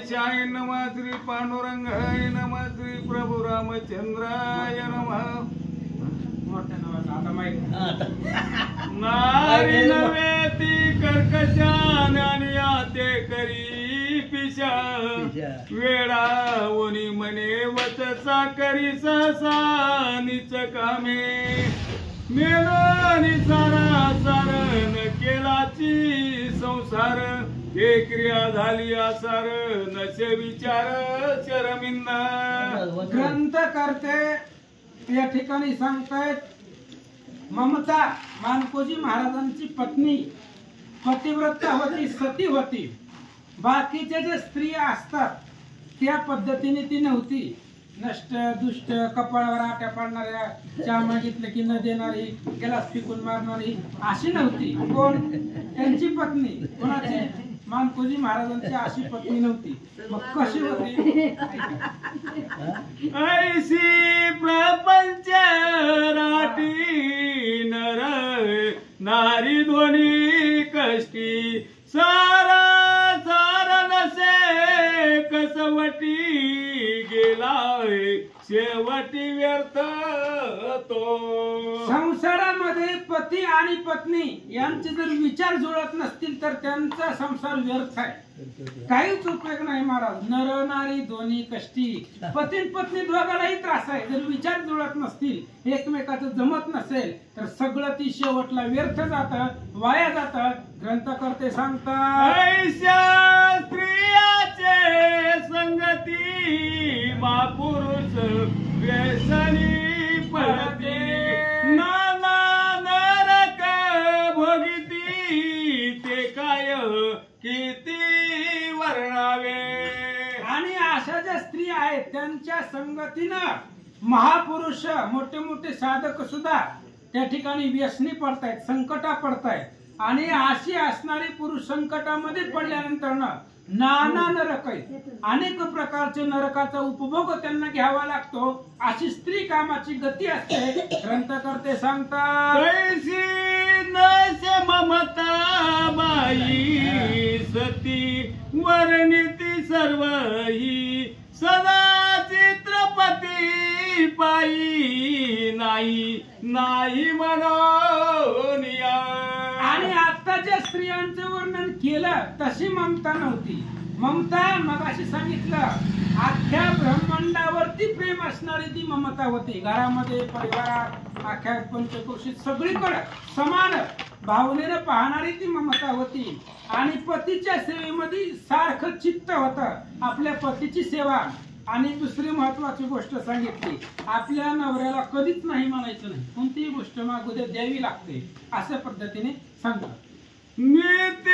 गणेशाय नमः, श्री पांडुरंगाय नमः, श्री प्रभू रामचंद्राय नमः. नारी नव्हे ती कर्कशान आणि आते करी पिशा, वेळावणी म्हणे वचसा करी ससा निच कामे, मेलोनी सारा सारण केलाची संसार, हे क्रिया झाली आसार नसे विचार शरमिंदा. ग्रंथ करते या ठिकाणी सांगतायत ममता मानकोजी महाराजांची पत्नी पतिव्रता होती, सती होती. बाकीच्या ज्या स्त्रिया असतात त्या पद्धतीने ती नव्हती. नष्ट दुष्ट कपाळावर आट्या पाडणाऱ्या, चहा मागितलं की न देणारी, गेलास फिकून मारणारी अशी नव्हती. कोण? त्यांची पत्नी. कोणाची? मानकोजी महाराजांची अशी पत्नी नव्हती. मग कशी होती? ऐशी प्रपंच राठी नर नारी दोन्ही कष्टी, सारा सारा नसे कसवटी, गेलाय शेवटी व्यर्थ तो. संसारामध्ये पती आणि पत्नी यांचे जर विचार जुळत नसतील तर त्यांचा संसार व्यर्थ आहे, काहीच उपयोग नाही. महाराज नर नारी दोन्ही कष्टी, पती पत्नी दोघांनाही त्रास आहे. जर विचार जुळत नसतील, एकमेकाचं जमत नसेल तर सगळं ती शेवटला व्यर्थ जातं, वाया जातं. ग्रंथकर्ते सांगतात ऐशा स्त्रियाचे संगती, महापुरुष व्यसनी पडते, नाना नरक भोगिती, ते काय किती वर्णावे. आणि अशा ज्या स्त्री आहेत त्यांच्या संगतीनं महापुरुष मोठे मोठे साधक सुद्धा त्या ठिकाणी व्यसनी पडतायत, संकटा पडतायत. आणि अशी असणारी पुरुष संकटामध्ये पडल्यानंतर नाना नरक आहेत, अनेक प्रकारचे नरकाचा उपभोग त्यांना घ्यावा लागतो. अशी स्त्री कामाची गती असते. ग्रंथकर्ते सांगतात नसे ममता बाई, सती वर्णिती सर्व ही, सदा चित्रपती पायी नाही नाही मनोनिया. आणि आत्ताच्या स्त्रियांचं वर्णन केलं तशी ममता नव्हती. ममता मगाशी सांगितलं अख्ख्या ब्रह्मांडावरती प्रेम असणारी ती ममता होती. घरामध्ये, परिवारात, अख्ख्या पंचक्रोशीत सगळीकडे समान भावनेनं पाहणारी ती ममता होती. आणि पतीच्या सेवेमध्ये सारखं चित्त होतं, आपल्या पतीची सेवा. आणि दुसरी महत्वाची गोष्ट सांगितली, आपल्या नवऱ्याला कधीच नाही म्हणायचं नाही, कोणतीही गोष्ट मागू दे द्यावी लागते, अशा पद्धतीने सांगतात. नित्य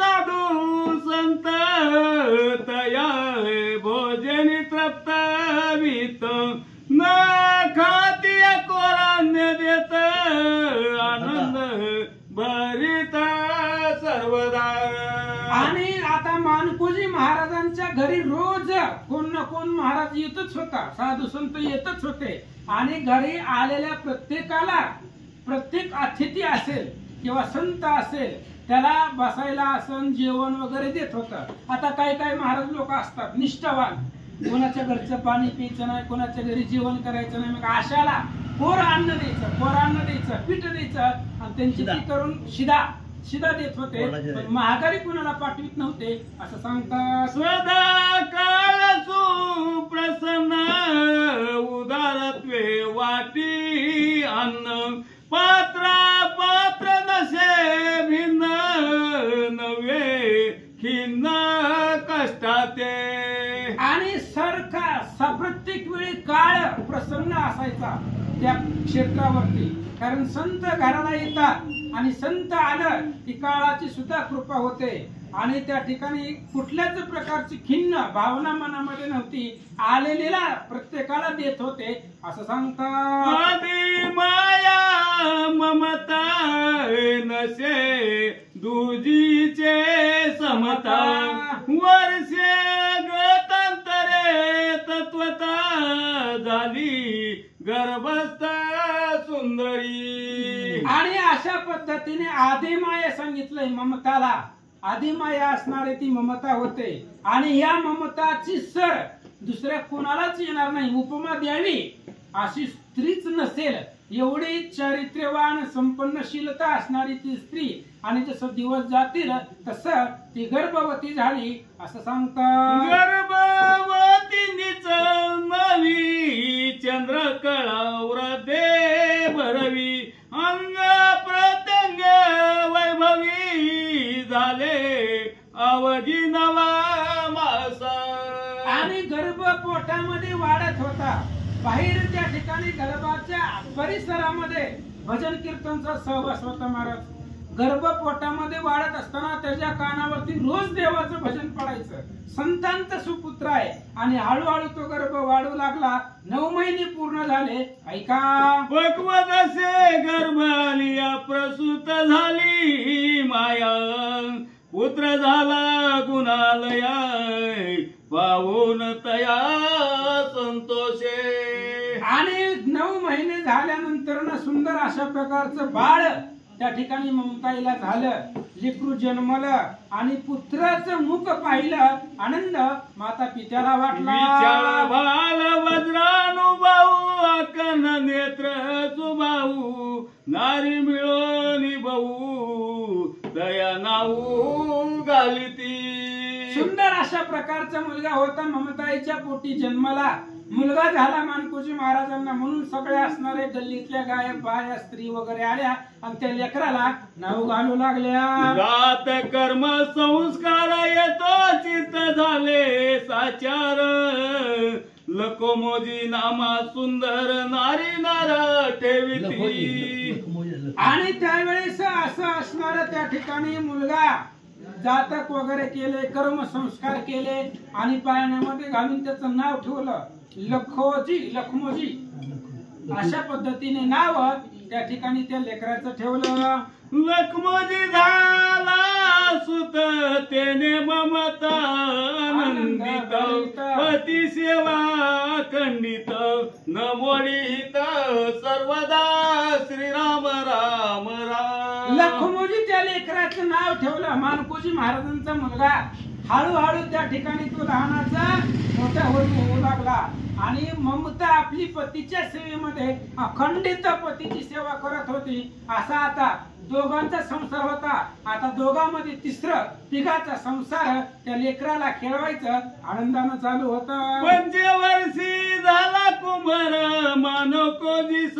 साधू संत तया, भोजनी तृप्त वित, न खाती कोरान्य देत, आनंद भरित सर्वदा. आणि आता मानकोजी महाराजांच्या घरी रोज कोण ना कोण महाराज येतच होता, साधू संत येतच होते. आणि घरी आलेल्या प्रत्येकाला, प्रत्येक अतिथी असेल किंवा संत असेल त्याला बसायला आसन जेवण वगैरे देत होतं. आता काही काही महाराज लोक असतात निष्ठावान, कोणाच्या घरचं पाणी प्यायचं नाही, कोणाच्या घरी जेवण करायचं नाही. मग अशाला कोर अन्न द्यायचं, कोरान्न द्यायचं, पीठ द्यायचं आणि त्यांची ती करून शिदा देत होते. पण महागारी कुणाला पाठवित नव्हते असं सांगतात. सदा काळ सुप्रसन्न उदारत्वे वाटी अन्न, पात्र पात्र नसे भिन्न नव्हे खिन्न कष्टाते. आणि सारखा प्रत्येक वेळी काळ प्रसन्न असायचा त्या क्षेत्रावरती, कारण संत घराला येतात आणि संत आलं की काळाची सुद्धा कृपा होते. आणि त्या ठिकाणी कुठल्याच प्रकारची खिन्न भावना मनामध्ये नव्हती, आलेलेला प्रत्येकाला देत होते असं सांगतात. आदि माया ममता नसे दुजीचे समता, वर्षे गतांतरे तत्वता झाली गर्भस्थ सुंदरी. आणि अशा पद्धतीने आदिमाया सांगितलंय ममताला. आदिमाया असणारी ती ममता होते आणि या ममताची सर दुसऱ्या कोणालाच येणार नाही. उपमा द्यावी अशी स्त्रीच नसेल एवढी चारित्र्यवान संपन्नशीलता असणारी ती स्त्री. आणि जसं दिवस जातील तसं ती गर्भवती झाली असं सांगतात. गर्भवतींनीच नवी चंद्रकळा दे भरवी अंग प्रत्यंग वैभवी झाले अवधी नवा मासा. आणि गर्भ पोटामध्ये वाढत होता. बाहेर त्या ठिकाणी गर्भाच्या परिसरामध्ये भजन कीर्तनचा सहवास होता. महाराज गर्भ पोटामध्ये वाढत असताना त्याच्या कानावरती रोज देवाचं भजन पडायचं. संतांचा सुपुत्र आहे आणि हळूहळू तो गर्भ वाढू लागला. 9 महिने पूर्ण झाले. ऐका, पक्वत असे गर्भालिया प्रसूत झाली माया पुत्र झाला गुणालया पाहून तया संतोषे. आणि 9 महिने झाल्यानंतर ना सुंदर अशा प्रकारचं बाळ त्या ठिकाणी ममताईला झालं. लेकरू जन्मलं आणि पुत्राचं मुख पाहिलं. आनंद माता पित्याला वाटला. बाल वज्रानुभाऊ अकन नेत्र सुभाऊ नारी मिळून भाऊ दया नाऊ घालिती. सुंदर अशा प्रकारचा मुलगा होता. ममताईच्या पोटी जन्मला. मुलगा झाला मानकोजी महाराजांना म्हणून सगळ्या असणारे गल्लीतल्या गायब बाया स्त्री वगैरे आल्या आणि त्या लेकराला नाव घालू लागल्या. जात कर्म संस्कार येतो चित्त झाले साचार लकोमोजी नामा सुंदर नारी नार ठेविती. आणि त्यावेळेस असं असणार त्या ठिकाणी मुलगा जातक वगैरे केले कर्म संस्कार केले आणि पाळण्यामध्ये घालून त्याचं नाव ठेवलं लखमोजी. अशा पद्धतीने नाव त्या ठिकाणी त्या लेकराचं ठेवलं. लखमोजी झाला सुत तेने ममता आनंदित पती सेवा खंडित न मोडित सर्वदा श्रीराम राम राम. लखमोजी त्या लेकराचं नाव ठेवलं. मानकोजी महाराजांचा मुलगा हळूहळू त्या ठिकाणी तो लहानाचा मोठा होऊ लागला आणि ममता आपली पतीच्या सेवेमध्ये अखंडित पतीची सेवा करत होती. असा आता दोघांचा संसार होता. आता दोघांमध्ये तिघाचा संसार त्या लेकराला खेळवायचं आनंदानं चालू होता. पंचवर्षी झाला कुंभार मानकोजीस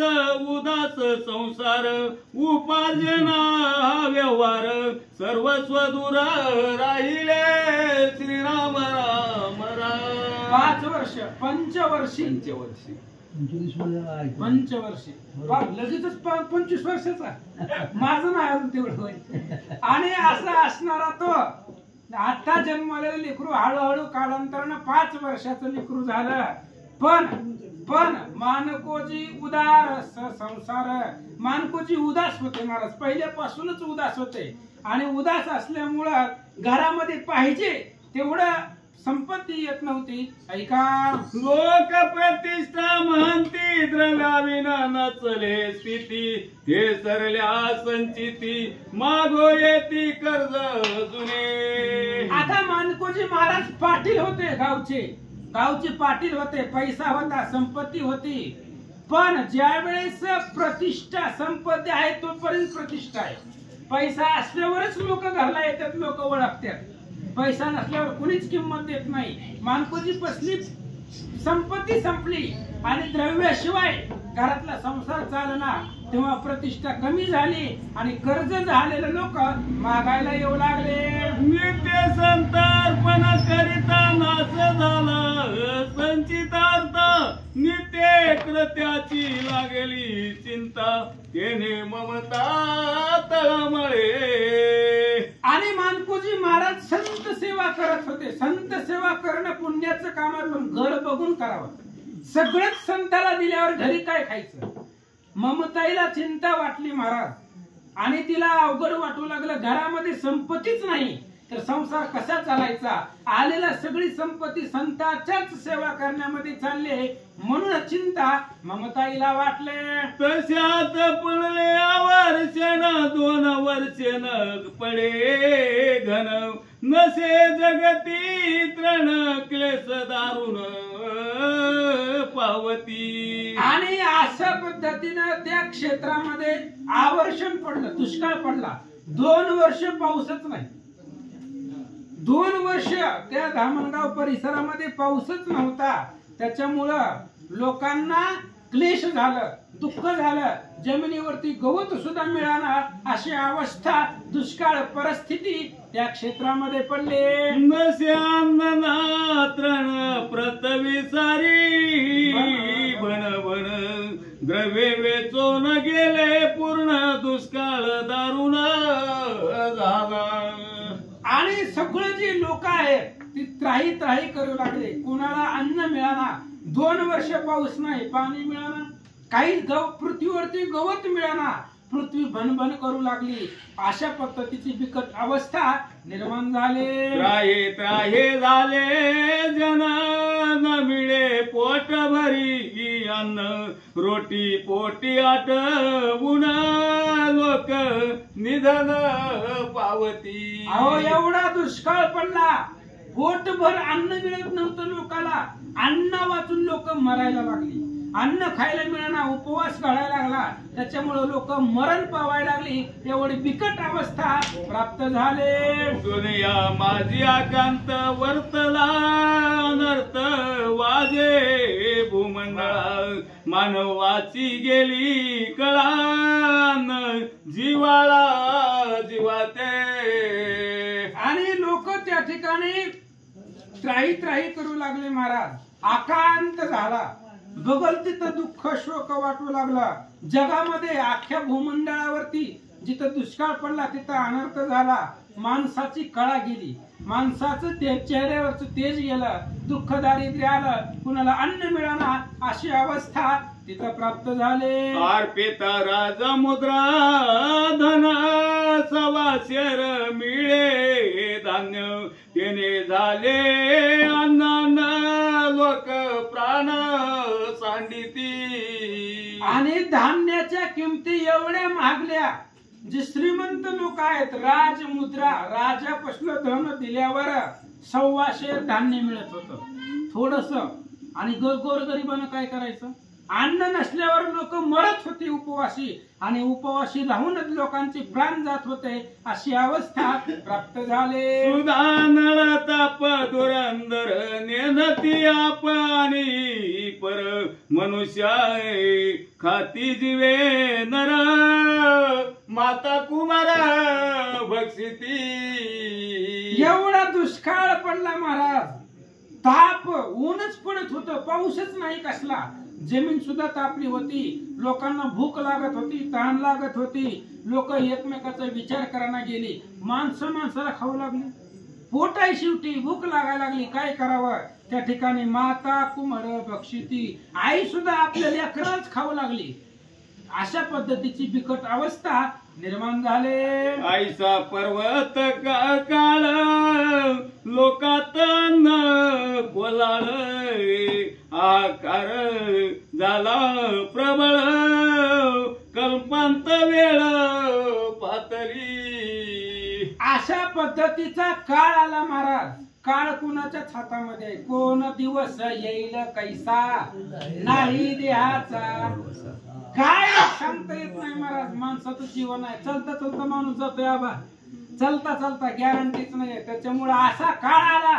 उदास संसार उपार्जना व्यवहार सर्वस्व दूर राहिले श्रीराम राम राम. 5 वर्ष पंचवर्षी लगेचच 25 वर्षाचा माझं नाही अजून तेवढं होईल. आणि असं असणारा तो आता जन्मलेलं लेकरू हळूहळू कालांतरानं 5 वर्षाचं लेकरू झालं. पण मानकोजी उदार संसार मानकोजी उदास होते. महाराज पहिल्यापासूनच उदास होते आणि उदास असल्यामुळं घरामध्ये पाहिजे तेवढं संपत्ती येत नव्हती. ऐका, लोक प्रतिष्ठा महंती द्रव्याविना नचले स्थिती ते सरल्या संचिती मागो येती कर्ज जुने. आता मानकोजी महाराज पाटील होते. गावचे पाटील होते. पैसा होता, संपत्ती होती. पण ज्या वेळेस प्रतिष्ठा संपत्ती आहे तोपर्यंत प्रतिष्ठा आहे. पैसा असल्यावरच लोक घरला येतात, लोक ओळखतात. पैसा नसल्यावर कुणीच किंमत देत नाही. मानकोजी पसली संपत्ती संपली आणि द्रव्याशिवाय घरातला संसार चालना तेव्हा प्रतिष्ठा कमी झाली आणि कर्ज झालेले लोक मागायला येऊ लागले. नित्य संतर्पण करिता नाश झाला संचितार्थ नित्य कृत्याची लागली चिंता तेने ममता तळमळे. आणि मानकोजी महाराज संत सेवा करत होते. संत सेवा करणं पुण्याचं काम आहे, पण घर बघून करावं. सगळंच संताला दिल्यावर घरी काय खायचं. ममताईला चिंता वाटली महाराज आणि तिला अवघड वाटू लागलं. घरामध्ये संपत्तीच नाही. तर संसार कसा चालायचा, आलेला सगळी संपत्ती संतांच्याच सेवा करण्यामध्ये चालले, म्हणून चिंता ममताईला वाटले. तशात पडले वर्षण 2 वर्षण पडे घन, नसे जगती तृण क्लेश दारुण पावती. आणि अशा पद्धतीनं त्या क्षेत्रामध्ये आवर्षण पडलं, दुष्काळ पडला. 2 वर्ष पाऊसच नाही. 2 वर्ष त्या धामणगाव परिसरामध्ये पाऊसच नव्हता. त्याच्यामुळं लोकांना क्लेश झालं, दुःख झालं, जमिनीवरती गवत सुद्धा मिळाला. अशी अवस्था, दुष्काळ परिस्थिती त्या क्षेत्रामध्ये पडले. नसे अन्न तृण प्रतवी सारी, बन बन द्रव्ये वेचून गेले, पूर्ण दुष्काळ दारुण झाला. आणि सगळं जी लोक आहेत ती त्राही त्राही करू लागले. कुणाला अन्न मिळाना, 2 वर्ष पाऊस नाही, पाणी मिळाना, काही पृथ्वीवरती गवत मिळाना, पृथ्वी भनभन करू लागली. अशा पद्धतीची बिकट अवस्था निर्माण झाली. त्राहे त्राहे झाले जन, न मिळे पोट भरी अन्न, रोटी पोटी आटवून लोक निधन पावती. अहो, एवढा दुष्काळ पडला, पोटभर अन्न मिळत नव्हतं लोकाला. अन्न वाचून लोक मरायला लागली. अन्न खायला मिळाना, उपवास घालायला लागला. त्याच्यामुळे लोक मरण पावायला लागली. एवढी बिकट अवस्था प्राप्त झाले. दुनिया माझी आकांत वर्तला, नर्त वाजे भूमंडळ, मानवाची गेली कळान, जीवाला जीवाते. आणि लोक त्या ठिकाणी त्राही त्राही करू लागले. महाराज आकांत झाला. बगल तिथं दुःख शोक वाटू लागला. जगामध्ये अख्ख्या भूमंडळावरती जिथं दुष्काळ पडला तिथं अनर्थ झाला. माणसाची कळा गेली, माणसाचं चेहऱ्यावरचं तेज गेलं, दुःख दारिद्र्य आलं, कुणाला अन्न मिळाना. अशी अवस्था तिथं प्राप्त झाले. अर्पित राजा मुद्रा धन, 1.25 मिळे धान्य, त्याने झाले अन्न लोक प्राण सांडिती. आणि धान्याच्या किमती एवढ्या महागल्या. जे श्रीमंत लोक आहेत, राजमुद्रा, राजापासून धन दिल्यावर 1.25 धान्य मिळत होतं थोडस. आणि गोरगरिबांना काय करायचं? अन्न नसल्यावर लोक मरत होते उपवासी, आणि उपवासी राहूनच लोकांचे प्राण जात होते. अशी अवस्था प्राप्त झाले. सुधानळ ताप धुरंदर नेनती आपणी पर, मनुष्य खाती जीवे नर, माता कुमार भक्षिती. एवढा दुष्काळ पडला महाराज. ताप, ऊनच पडत होतं, पाऊसच नाही कसला. जमीन सुद्धा तापली होती. लोकांना भूक लागत होती, तहान लागत होती. लोक एकमेकाचा विचार करायला गेली. माणसं माणसाला खाऊ लागली. पोट आहे शेवटी, भूक लागायला लागली. काय करावं? त्या ठिकाणी माता कुमार बक्षिती, आई सुद्धा आपल्या लेकरच खाऊ लागली. अशा पद्धतीची बिकट अवस्था निर्माण झाले. आईसा पर्वत काळ लोकात न बोलाळ, आकार झाला प्रबळ कल्पांत वेळ पातळी. अशा पद्धतीचा काळ आला महाराज. काळ कुणाच्याच हातामध्ये आहे. कोण दिवस येईल कैसा नाही देहाचा, काय सांगता येत नाही महाराज. माणसाचं जीवन आहे. चलता चलता माणूस जातोय आबा, चलता चलता गॅरंटीच नाही. त्याच्यामुळे असा काळ आला,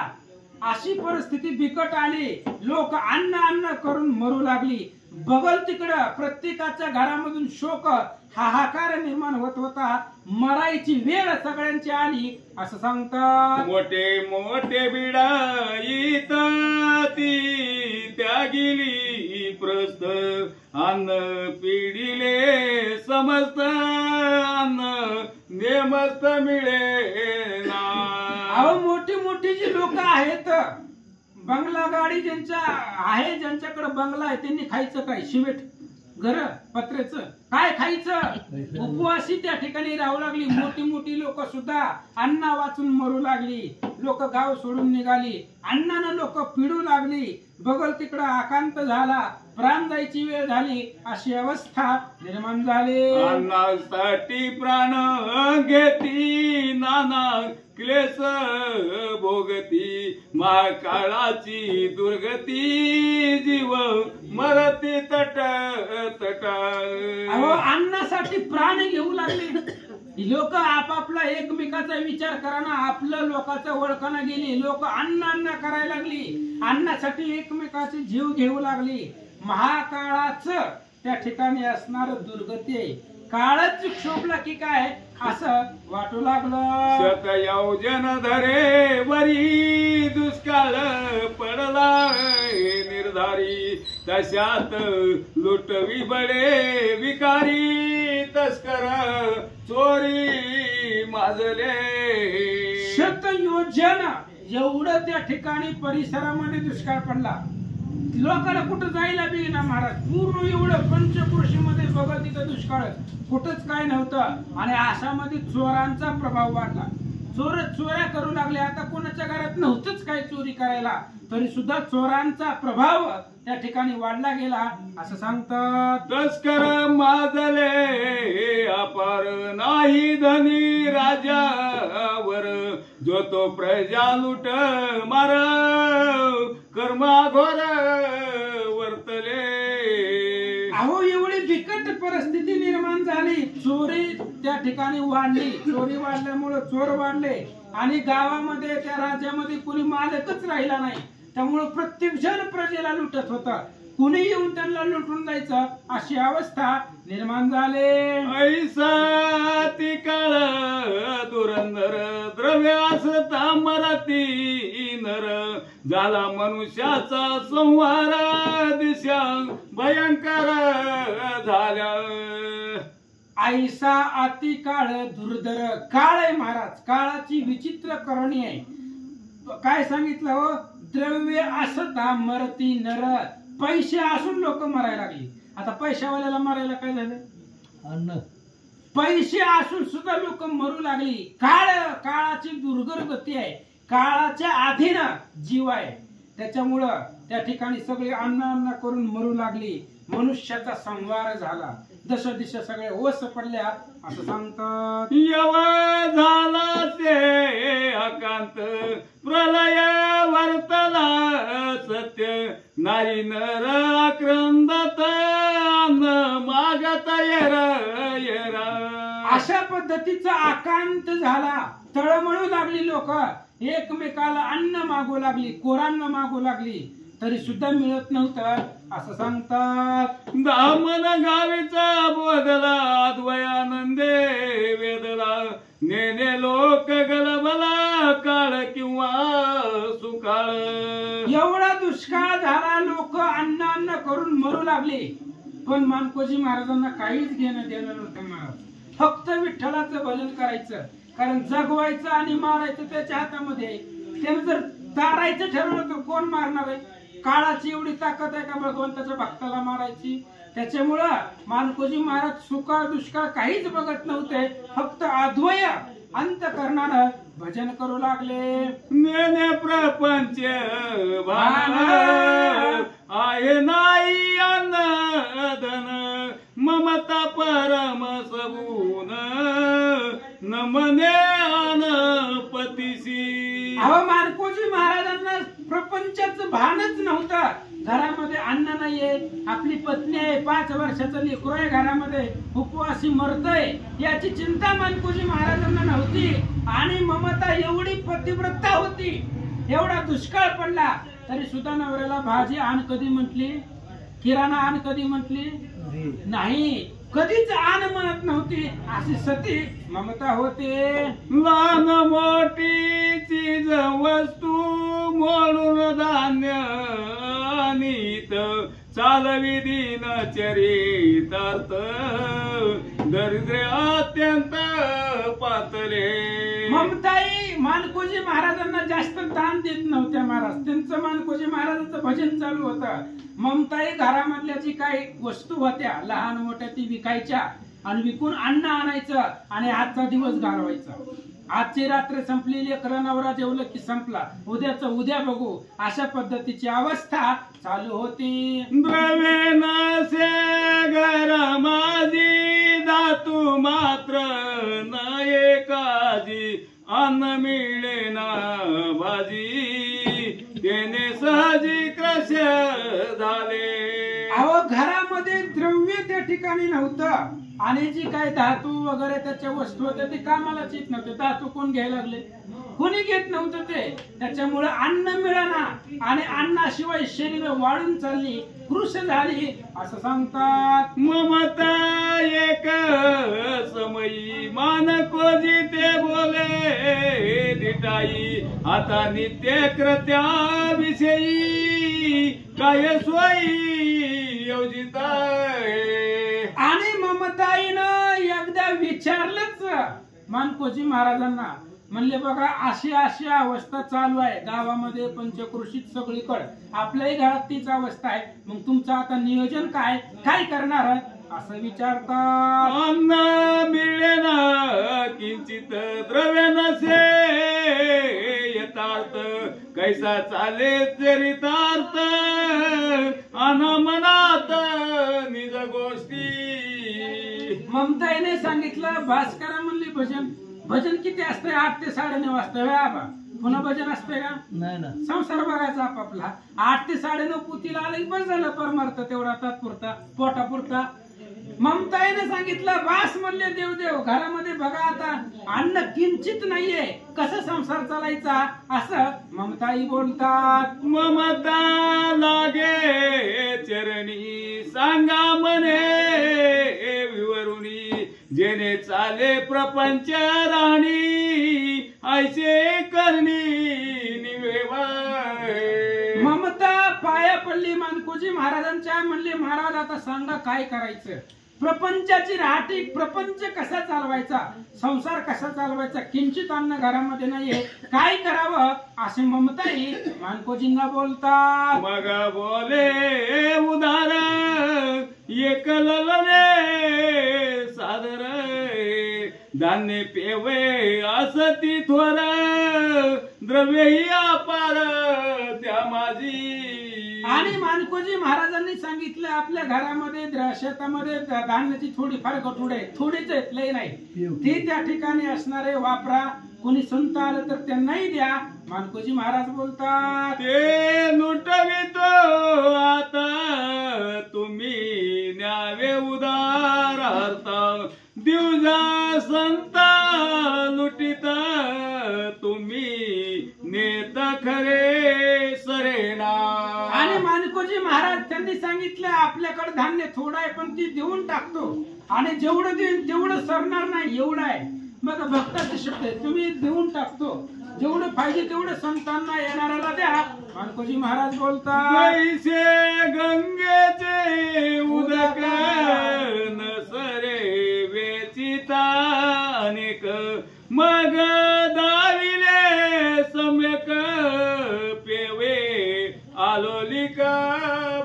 अशी परिस्थिती बिकट आली. लोक अन्न अन्न करून मरू लागली. बगल तिकडं प्रत्येकाच्या घरामधून शोक, हाहाकार निर्माण होत होता. मरायची वेळ सगळ्यांची आली असं सांगतात. मोठे मोठे बिडाईत ती त्या गेली प्रस्त, अन्न पिढीले समस्त अन्न नेमस्त मिळे ना. अहो, मोठी मोठी जी लोक आहेत, बंगला गाडी ज्यांच्या आहे, ज्यांच्याकडे बंगला आहे, त्यांनी खायचं काय? शिवेट. घर पत्र्याचं काय खायचं, उपवासी त्या ठिकाणी राहू लागली. मोठी मोठी लोक सुद्धा अन्ना वाचून मरू लागली. लोक गाव सोडून निघाली, अन्नानं लोक पिडू लागली. बगल तिकडं आकांत झाला, प्राण जायची वेळ झाली, अशी अवस्था निर्माण झाली. अन्नासाठी प्राण घेती नाना क्लेश भोगती, महाकाळाची दुर्गती जीव मरती तट तट. अहो अन्नासाठी प्राण घेऊ लागले लोक. आपापला एकमेकाचा विचार कराना, आपलं लोकांचं ओळखणं गेली. लोक अन्न करायला लागली, अन्नासाठी एकमेकाचे जीव घेऊ लागली. महाकाळाचं त्या ठिकाणी असणार दुर्गती आहे. काळच शोभला की काय असं वाटू लागलं. शतयोजन धरे वरी दुष्काळ पडला निर्धारी, तशात लुटवी बडे विकारी, तस्कर चोरी माजले. शतयोजन एवढं त्या ठिकाणी परिसरामध्ये दुष्काळ पडला. लोकांना कुठं जायला बी ना महाराज. पूर्ण एवढं पंचकृषीमध्ये बघत तिथं दुष्काळ, कुठंच काय नव्हतं. आणि आसामध्ये चोरांचा प्रभाव वाढला. चोऱ्या करू लागले. आता कोणाच्या घरात नव्हतंच काय चोरी करायला, तरी सुद्धा चोरांचा प्रभाव त्या ठिकाणी वाढला गेला असं सांगतात. तस्कर माजले अपार नाही धनी राजावर, जो तो प्रजा लुट मार कर्माघोर वर्तले. अहो एवढी बिकट परिस्थिती निर्माण झाली. चोरी त्या ठिकाणी वाढली. चोरी वाढल्यामुळे चोर वाढले आणि गावामध्ये त्या राज्यामध्ये कोणी मालकच राहिला नाही. त्यामुळे प्रत्येक जण प्रजेला लुटत होता. कुणी येऊन त्यांना लुटून जायचं अशी अवस्था निर्माण झाली. ऐसा ती काळ दुरंदर द्रव्य असता मराठी नर, झाला मनुष्याचा संहार दिशा भयंकर झाल्या. ऐसा अति काळ दुर्धर. काळ आहे महाराज, काळाची विचित्र करणी आहे. काय सांगितलं हो, द्रव्य असता मरती नर. पैसे असून लोक मरायला लागली. आता पैशावाल्याला मारायला काय झालं, पैसे असून सुद्धा लोक मरू लागली. काळाची दुर्धर गती आहे. काळाच्या अधीन जीव आहे. त्याच्यामुळं त्या ठिकाणी सगळे अन्न करून मरू लागली. मनुष्याचा संहार झाला. दशा दिशा सगळे ओस पडल्या असं सांगतात. यव झाला ते अकांत प्रलय वर्तला सत्य, नारी नर आक्रंदत अन्न मागत येर येर. अशा पद्धतीचा आकांत झाला. तळमळू लागली लोक. एकमेकाला अन्न मागू लागली, कोरांना मागू लागली, तरी सुद्धा मिळत नव्हतं असं सांगतात. दामन गावीचा बोधला अद्वयानंदे वेदला, नेने लोक गलबला काळ किंवा सुकाळ. एवढा दुष्काळ झाला. लोक अन्न करून मरू लागले. पण मानकोजी महाराजांना काहीच घेणं देणं नव्हतं महाराज. फक्त विठ्ठलाचं भजन करायचं. कारण जगवायचं आणि मारायचं त्याच्या हातामध्ये. त्यानं जर तारायचं ठरवलं तर कोण मारणार आहे. काळाची एवढी ताकद आहे का भगवंताच्या भक्ताला मारायची. त्याच्यामुळं मानकोजी महाराज सुकाळ दुष्काळ काहीच बघत नव्हते. फक्त अद्वय अंतकरणानं भजन करू लागले. नेने प्रपंच भान आहे नाही अन्न धन, ममता परम सबून नमने पतीसी. अहो मानकोजी महाराजांना प्रपंचाचं भानच नव्हतं. घरामध्ये अन्न नाहीये, आपली पत्नी आहे, 5 वर्षाचं लेकरू आहे घरामध्ये, उपवासी मरतय, याची चिंता मानकोजी महाराजांना नव्हती. आणि ममता एवढी पतिव्रता होती. एवढा दुष्काळ पडला तरी सुद्धा नवऱ्याला भाजी आण कधी म्हटली, किराणा आण कधी म्हटली नाही. कधीच आण म्हणत नव्हती. अशी सती ममता होते. लहान मोठी चीज वस्तू म्हणून धान्य नीत, चालवी दिन चरितार्थ दरिद्र अत्यंत पातले. ममताई मानकोजी महाराजांना जास्त दान देत नव्हत्या महाराज. त्यांचं मानकोजी महाराजांचं भजन चालू होतं. ममताई घरामधल्या जी काही वस्तू होत्या लहान मोठ्या ती विकायच्या आणि विकून अन्न आणायचं आणि आजचा दिवस घालवायचा. आजची रात्र संपली, लेकरं नवरा जेवलं की संपला, उद्याचं उद्या बघू, अशा पद्धतीची अवस्था चालू होती. द्रव्य नसे घर माझी धातू मात्र न एकाजी अन्न मिळे ना भाजी त्याने सहजी क्रश झाले. अहो घरामध्ये द्रव्य त्या ठिकाणी नव्हतं आणि जी काय धातू वगैरे त्याच्या वस्तू होत्या ते कामालाच येत नव्हते. धातू कोण घ्यायला लागले? कोणी घेत नव्हतं ते. त्याच्यामुळे अन्न मिळाना आणि अन्नाशिवाय शरीर वाढून चालली, कृश झाली असं सांगतात. ममता एक समयी मानकोजी ते बोले दिटाई आता नित्य कृत्याविषयी काय सोयी योजिताय. आणि ममताईनं एकदा विचारलंच मानकोजी महाराजांना, म्हणले बघा अशी अशी अवस्था चालू आहे गावामध्ये पंचक्रोशीत सगळीकडे, आपल्याही घरात तीच अवस्था आहे, मग तुमचं आता नियोजन काय काय करणार असं विचारतात. अन्न मिळेना किंचित द्रव्य नसे यथार्थ कैसा चाले चरितार्थ अनमनात निज गोष्टी. ममताईने सांगितलं भास्करा म्हणली भजन किती असतंय? 8 ते 9:30 वाजता बाबा. पुन्हा भजन असतंय का? नाही ना. संसार बघायचा आपापला. 8 ते 9:30 पुतीला आलं बस झालं, परमार्थ तेवढा तात्पुरता पोटापुरता. ममताईने सांगितलं बास म्हणले देवदेव, घरामध्ये बघा आता अन्न किंचित नाहीये, कसं संसार चालायचा असं ममताई बोलतात. ममता लागे चरणी सांगा म्हणे विवरुणी जेने चाले प्रपंच राणी ऐसे करणी निवेवा. ममता पाया पडली मानकोजी महाराजांच्या, म्हणले महाराज आता सांगा काय करायचं, प्रपंचाची राहटी, प्रपंच कसा चालवायचा, संसार कसा चालवायचा, किंचित अन्न घरामध्ये नाहीये, काय करावं असे ममताई मानकोजींना बोलतात. मग बोले उदार एकलने सादर धान्य पेवे असती थोर द्रव्यही अपार त्या माझी. आणि मानकोजी महाराजांनी सांगितलं आपल्या घरामध्ये शेतामध्ये धान्याची थोडीफार गठुडे थोडीच आहेत, लय नाही, ती त्या ठिकाणी असणारे वापरा, कोणी संत आलं तर त्यांनाही द्या. मानकोजी महाराज बोलतात. ते लुटवितो आता तुम्ही न्यावे उदार अर्थ दिवजा संत लुटित तुम्ही नेत खरे सरेना. आणि मानकोजी महाराज त्यांनी सांगितलं आपल्याकडे धान्य थोडं आहे पण ती देऊन टाकतो आणि जेवढं देईन तेवढं सरणार नाही, एवढं आहे. मग भक्ताचे शब्द आहे, तुम्ही देऊन टाकतो, जेवढं पाहिजे तेवढं संतांना येणाऱ्याला द्या. मानकोजी महाराज बोलतात. जैसे गंगेचे उदक नसरे वेचिता अनेक मग दाविले सम्यक पेवे आलोलिका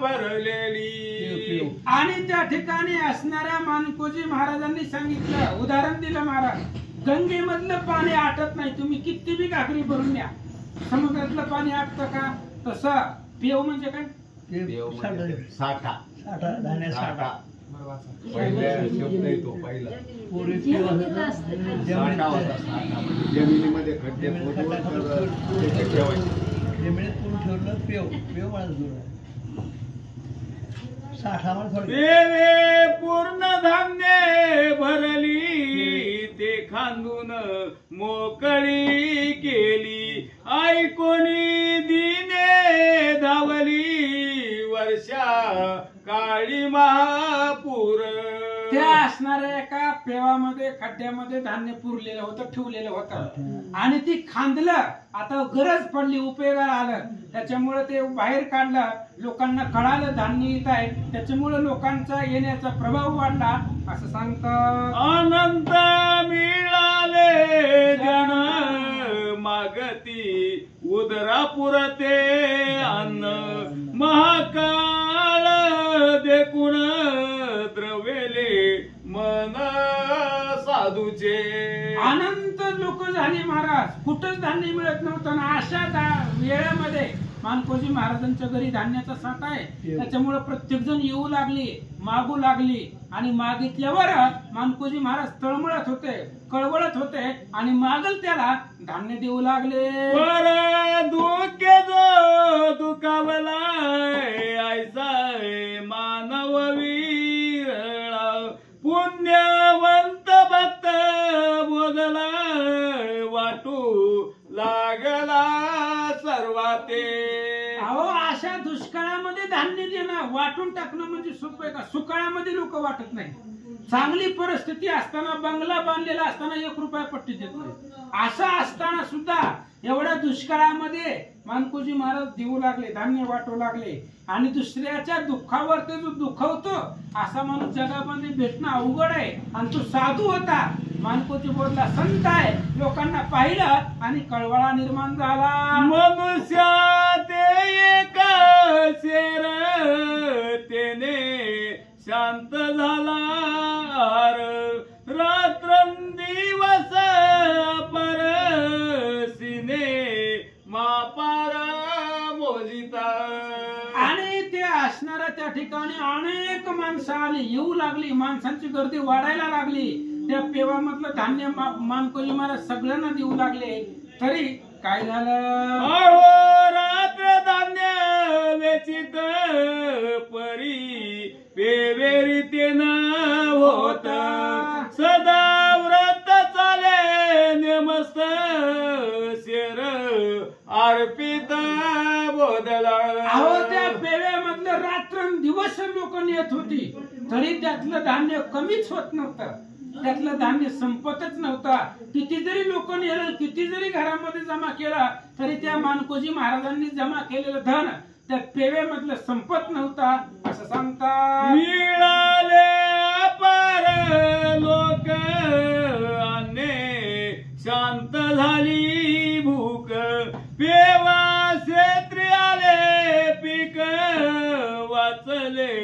भरलेली. आणि त्या ठिकाणी असणाऱ्या मानकोजी महाराजांनी सांगितलं, उदाहरण दिलं महाराज, गंगेमधलं पाणी आटत नाही, तुम्ही किती बी काकडी भरून द्या, समुद्रातलं पाणी आटतं का? तसं पेव म्हणजे काय? साठा साठा धान्य साठा. पहिल्या शब्द येतो पहिला पूर्वी पेव जमिनीमध्ये खड्डे खोदून तर ते ठेवायचे. जमिनीत पूर्ण ठेवलं पेव पेव मला जोड साठा मला थोडं पेवे पूर्ण धान्य भरली ते खांदून मोकळी केली ऐकोणी दिने धावली वर्षा काळी महापूर. त्या असणाऱ्या एका पेवामध्ये खड्ड्यामध्ये धान्य पुरलेलं होतं, ठेवलेलं होतं आणि ती खांदलं, आता गरज पडली, उपयोगाला आलं, त्याच्यामुळे ते बाहेर काढलं, लोकांना कळालं धान्य येत आहे, त्याच्यामुळे लोकांचा येण्याचा प्रभाव वाढला असं सांगतात. अनंत मिळाले जन उदरा पुरते अन्न महाकाळ देखून द्रवेले मन साधूचे. अनंत लोक झाली महाराज, कुठंच धान्य मिळत नव्हतं ना. अशा वेळामध्ये मानकोजी महाराजांच्या घरी धान्याचा साठा आहे, त्याच्यामुळे प्रत्येक जण येऊ लागली, मागू लागली. आणि मागितल्यावर मानकोजी महाराज तळमळत होते, कळवळत होते आणि मागल त्याला धान्य देऊ लागले. पर दुःखे जो दुखावला ऐसा मानव विरळा पुण्यवंत भक्त बोधला वाटू लागला सर्वाते. अहो अशा दुष्काळामध्ये धान्य देणं, वाटून टाकणं म्हणजे सोपं आहे का? सुकाळामध्ये लोक वाटत नाही. चांगली परिस्थिती असताना, बंगला बांधलेला असताना 1 रुपया पट्टी देत नाही. असं असताना सुद्धा एवढ्या दुष्काळामध्ये मानकोजी महाराज देऊ लागले, धान्य वाटू लागले. आणि दुसऱ्याच्या दुःखावर ते जो दुखवतो असा माणूस जगामध्ये भेटणं अवघड आहे. आणि तो साधू होता, मानकोजी बोलला संत आहे. लोकांना पाहिलं आणि कळवळा निर्माण झाला. मनुष्या ते एक शेर तेने शांत झाला रात्रंदिवस परसिने मापार मोजिता. आणि ते असणाऱ्या त्या ठिकाणी अनेक माणसं आली, येऊ लागली. माणसांची गर्दी वाढायला लागली. त्या पेवामधलं धान्य मानकोजी महाराज सगळ्यांना देऊ लागले. तरी काय झालं? रात्र धान्य वेचित परी पेवेरीतेन होत सदा व्रत चाले नेमस्त शेर अर्पित बोधला. अहो त्या पेव्यामधलं रात्रंदिवस लोक नेत होती, तरी त्यातलं धान्य कमीच होत नव्हतं. त्यातलं धान्य संपतच नव्हता. किती जरी लोक नेलं, किती जरी घरामध्ये जमा केला, तरी त्या मानकोजी महाराजांनी जमा केलेलं धन त्या पेव्यामधलं संपत नव्हता असं सांगतात. मिळाले अपार लोक अन्ने शांत झाली भूक पेवा क्षेत्री आले पीक वाचले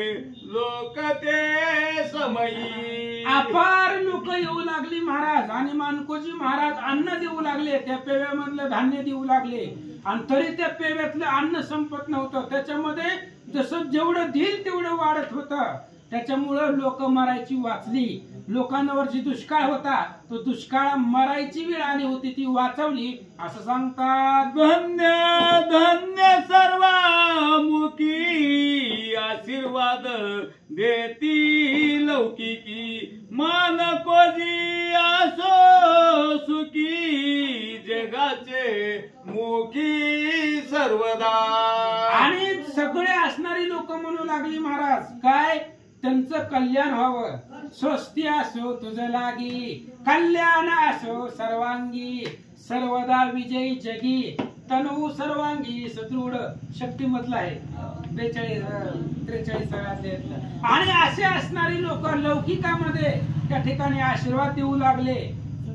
लोक ते समयी. अपार लोक येऊ लागली महाराज. आणि मानकोजी महाराज अन्न देऊ लागले, त्या पेव्यामधलं धान्य देऊ लागले. आणि तरी त्या पेव्यातलं अन्न संपत नव्हतं. त्याच्यामध्ये जसं जेवढं देईल तेवढं वाढत होतं. त्याच्यामुळं लोक मरायची वाचली. लोकांवरची दुष्काळ होता, तो दुष्काळ मरायची वेळ आली होती, ती वाचवली असं सांगतात. धन्य धन्य सर्वामुखी आशीर्वाद देती लौकिकी मानकोजी असो सुखी जगाचे मुखी सर्वदा. आणि सगळे असणारी लोक म्हणू लागली महाराज काय त्यांचं कल्याण व्हावं. स्वस्ती असो तुझं लागी कल्याण असो सर्वांगी सर्वदा विजयी जगी तनू सर्वांगी सदृढ. शक्ती मधला आहे 43 अध्यायातलं. आणि असे असणारी लोक लौकिकामध्ये त्या ठिकाणी आशीर्वाद देऊ लागले.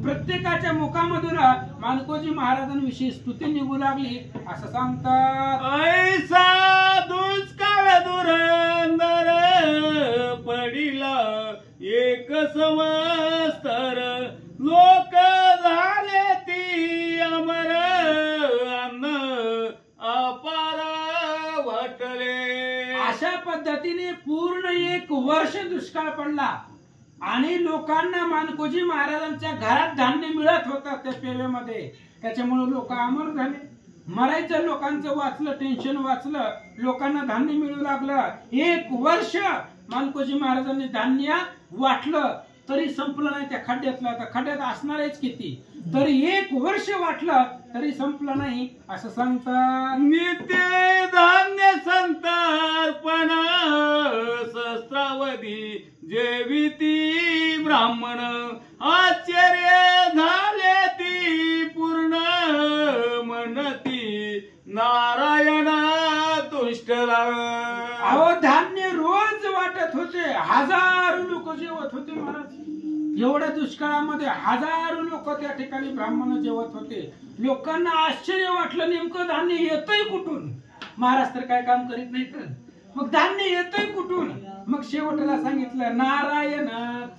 प्रत्येकाच्या मुखामधून मानकोजी महाराजांविषयी स्तुती निघू लागली असं सांगतात. ऐसा दुष्काळ दुरंदर पडिला एक समस्तर लोक झाले ती अमर अन्न अपार वाटले. अशा पद्धतीने पूर्ण 1 वर्ष दुष्काळ पडला आणि लोकांना मानकोजी महाराजांच्या घरात धान्य मिळत होतं त्या पेव्यामध्ये. त्याच्यामुळे लोक अमर झाले. मरायचं लोकांचं वाचलं, टेन्शन वाचलं, लोकांना धान्य मिळू लागलं. 1 वर्ष मानकोजी महाराजांनी धान्य वाटलं तरी संपलं नाही त्या खड्ड्यातलं. आता खड्ड्यात असणारच किती, तरी 1 वर्ष वाटलं तरी संपलं नाही असं सांगतात. नित्य धान्य संतर्पण सहस्रावधी जेविती ब्राह्मण आश्चर्य झाले ती पूर्ण म्हणती नारायण तुष्टला. अहो धान्य रोज वाटत होते. 1000 लोक जेवत होते महाराज. एवढ्या दुष्काळामध्ये हजारो लोक त्या ठिकाणी ब्राह्मण जेवत होते. लोकांना आश्चर्य वाटलं, नेमकं धान्य येतंय कुठून? महाराज तर काय काम करीत नाही तर मग धान्य येतंय कुठून? मग शेवटला सांगितलं, नारायण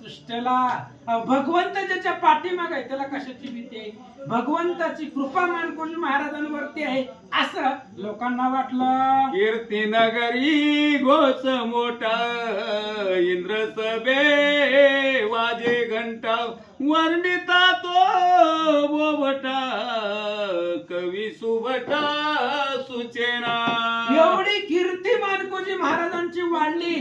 तुष्टला. भगवंत ज्याच्या पाठीमाग आहे त्याला कशाची भीती आहे? भगवंताची कृपा मानकोजी महाराजांवरती आहे असं लोकांना वाटलं. कीर्तिनगरी घोष मोठा, इंद्र सभे वाजे घंटा, वर्णिता तो बोबटा, कवी सुभटा सुचेना. एवढी कीर्ती मानकोजी महाराजांची वाढली,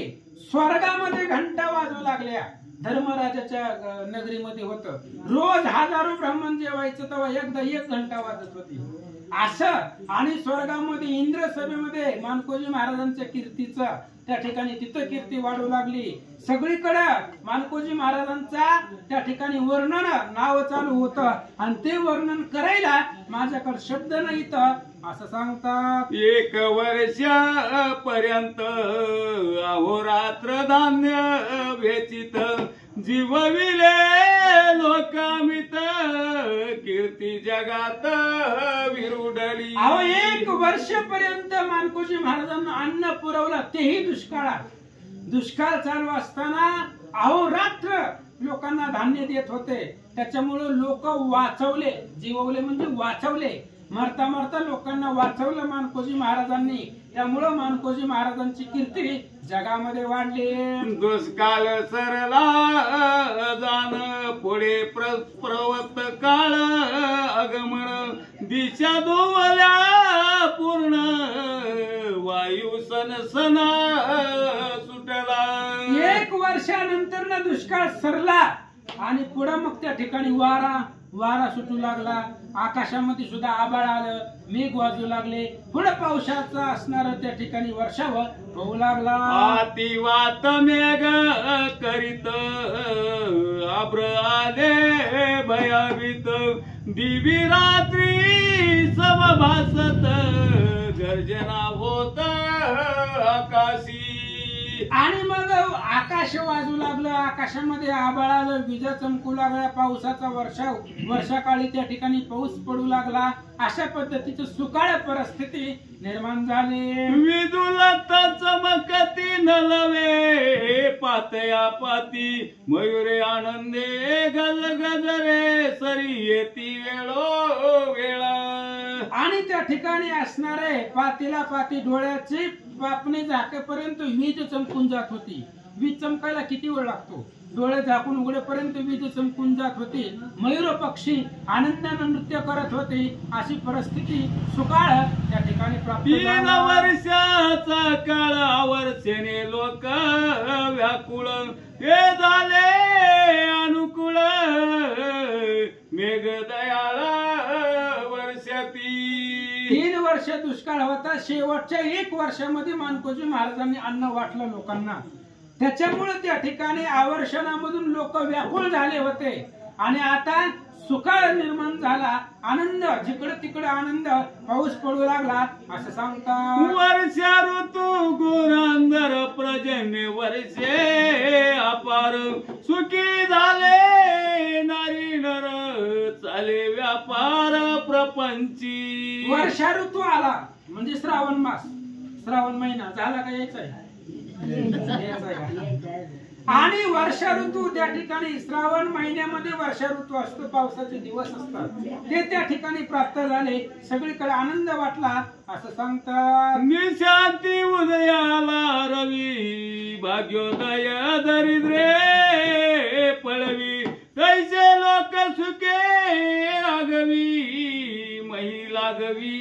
स्वर्गामध्ये घंटा वाजू लागल्या. धर्मराजाच्या नगरीमध्ये होत, रोज हजारो ब्राह्मण जेवायचं तेव्हा एकदा 1 घंटा वाजत होती असं. आणि स्वर्गामध्ये इंद्र सभेमध्ये मानकोजी महाराजांच्या कीर्तीचं त्या ठिकाणी तिथं कीर्ती वाढू लागली. सगळीकडे मानकोजी महाराजांचा त्या ठिकाणी वर्णन नाव चालू होतं. आणि ते वर्णन करायला माझ्याकडे शब्द नाहीत असं सांगतात. 1 वर्षापर्यंत अहोरात्र धान्य वेचित, जीवविले लोकामित, कीर्ती जगात विरुडली. 1 वर्षापर्यंत मानकोजी महाराजांना अन्न पुरवलं, तेही दुष्काळात. दुष्काळ चालू असताना अहोरात्र लोकांना धान्य देत होते. त्याच्यामुळे लोक वाचवले, जीववले म्हणजे वाचवले. मरता मरता लोकांना वाचवलं मानकोजी महाराजांनी. त्यामुळं मानकोजी महाराजांची कीर्ती जगामध्ये वाढली. दुष्काळ सरला जाण, पुढे प्रवत काळ आगमन, दिशा दोवल्या पूर्ण, वायू सनसना सुटला. 1 वर्षानंतर ना दुष्काळ सरला आणि पुढे मग त्या ठिकाणी वारा सुटू लागला. आकाशामध्ये सुद्धा आभाळ आलं, मेघ वाजू लागले. पुढे पावसाचा असणार त्या ठिकाणी वर्षाव होऊ लागला. अतिवात मेघ करीत, आब्र आले भयावित, दिवी रात्री समभासत, गर्जना होत आकाशी. आणि मग आकाश वाजू लागलं, आकाशामध्ये आभाळ आलं, विजा चमकू लागल्या, पावसाचा वर्षाकाळी त्या ठिकाणी पाऊस पडू लागला. अशा पद्धतीची सुकाळ परिस्थिती निर्माण झाली. विदुलत चमकती नलवे, पातया पाती मयुरे आनंदे, गज गजरे सरी येती वेळो वेळा. आणि त्या ठिकाणी असणारे पातीला पाती डोळ्याची पापणी झाकेपर्यंत वीज चमकून जात होती. वीज चमकायला किती वेळ लागतो? डोळे झाकून उघडेपर्यंत वीज चमकून जात होती. मयूर पक्षी आनंदानं नृत्य करत होते. अशी परिस्थिती सुकाळ त्या ठिकाणी प्राप्त 3 वर्षाचा काळ वर्षेने लोक व्याकुळ, हे झाले अनुकूल, मेघ दयाळ वर्षाती. 3 वर्ष दुष्काळ होता. शेवटच्या 1 वर्षामध्ये मानकोजी महाराजांनी अन्न वाटलं लोकांना. त्याच्यामुळे त्या ठिकाणी आवर्षणामधून लोक व्याकुळ झाले होते. आणि आता सुकाळ निर्माण झाला, आनंद जिकडे तिकडे आनंद, पाऊस पडू लागला असं सांगतात. वर्षा ऋतू गुरांधर प्रजन्य वर्षे अपार, सुखी झाले नारी नर, चाले व्यापार प्रपंची. वर्षा ऋतू आला म्हणजे श्रावण मास, श्रावण महिना झाला का? यायचा आहे. आणि वर्षा ऋतू त्या ठिकाणी श्रावण महिन्यामध्ये वर्षा ऋतू असतो, पावसाचे दिवस असतात, ते त्या ठिकाणी प्राप्त झाले. सगळीकडे आनंद वाटला असं सांगतात. निशांती उदयाला रवी, भाग्योदय दरिद्रे पळवी, तैसे लोक सुखे आगवी, मही लागवी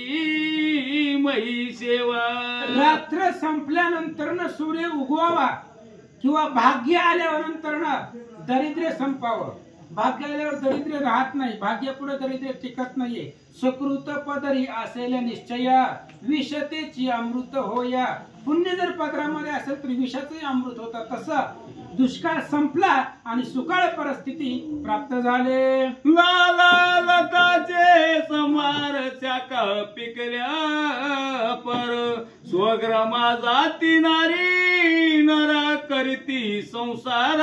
मही सेवा. रात्र संपल्यानंतर न सूर्य उगवावा किंवा भाग्य आल्यावर नंतर न दरिद्र संपावं. भाग्य आल्यावर दरिद्र राहत नाही, भाग्य पुढे दरिद्र टिकत नाहीये. सकृत पदरी असेल निश्चय, विषतेची अमृत होया, पुण्य जर पदरामध्ये असेल तर विषाचंही अमृत होतं. तसं दुष्काळ संपला आणि सुकाळ परिस्थिती प्राप्त झाले. लाला लताचे समार शाखा पिकल्या पर स्वग्रामा जाती नारी नरा करीती संसार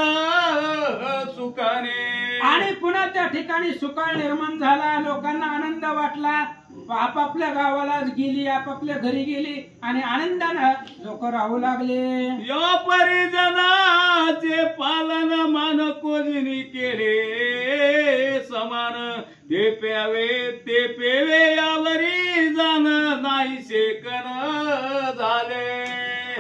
सुखाने. आणि पुन्हा त्या ठिकाणी सुकाळ निर्माण झाला. लोकांना आनंद वाटला. आपापल्या गावाला गेली, आपापल्या घरी गेली आणि आनंदानं लोक राहू लागले. या परिजनाचे पालन मान कोणी केले समान. ते प्यावे ते पेवे यावरी जाण नाही शेकन झाले.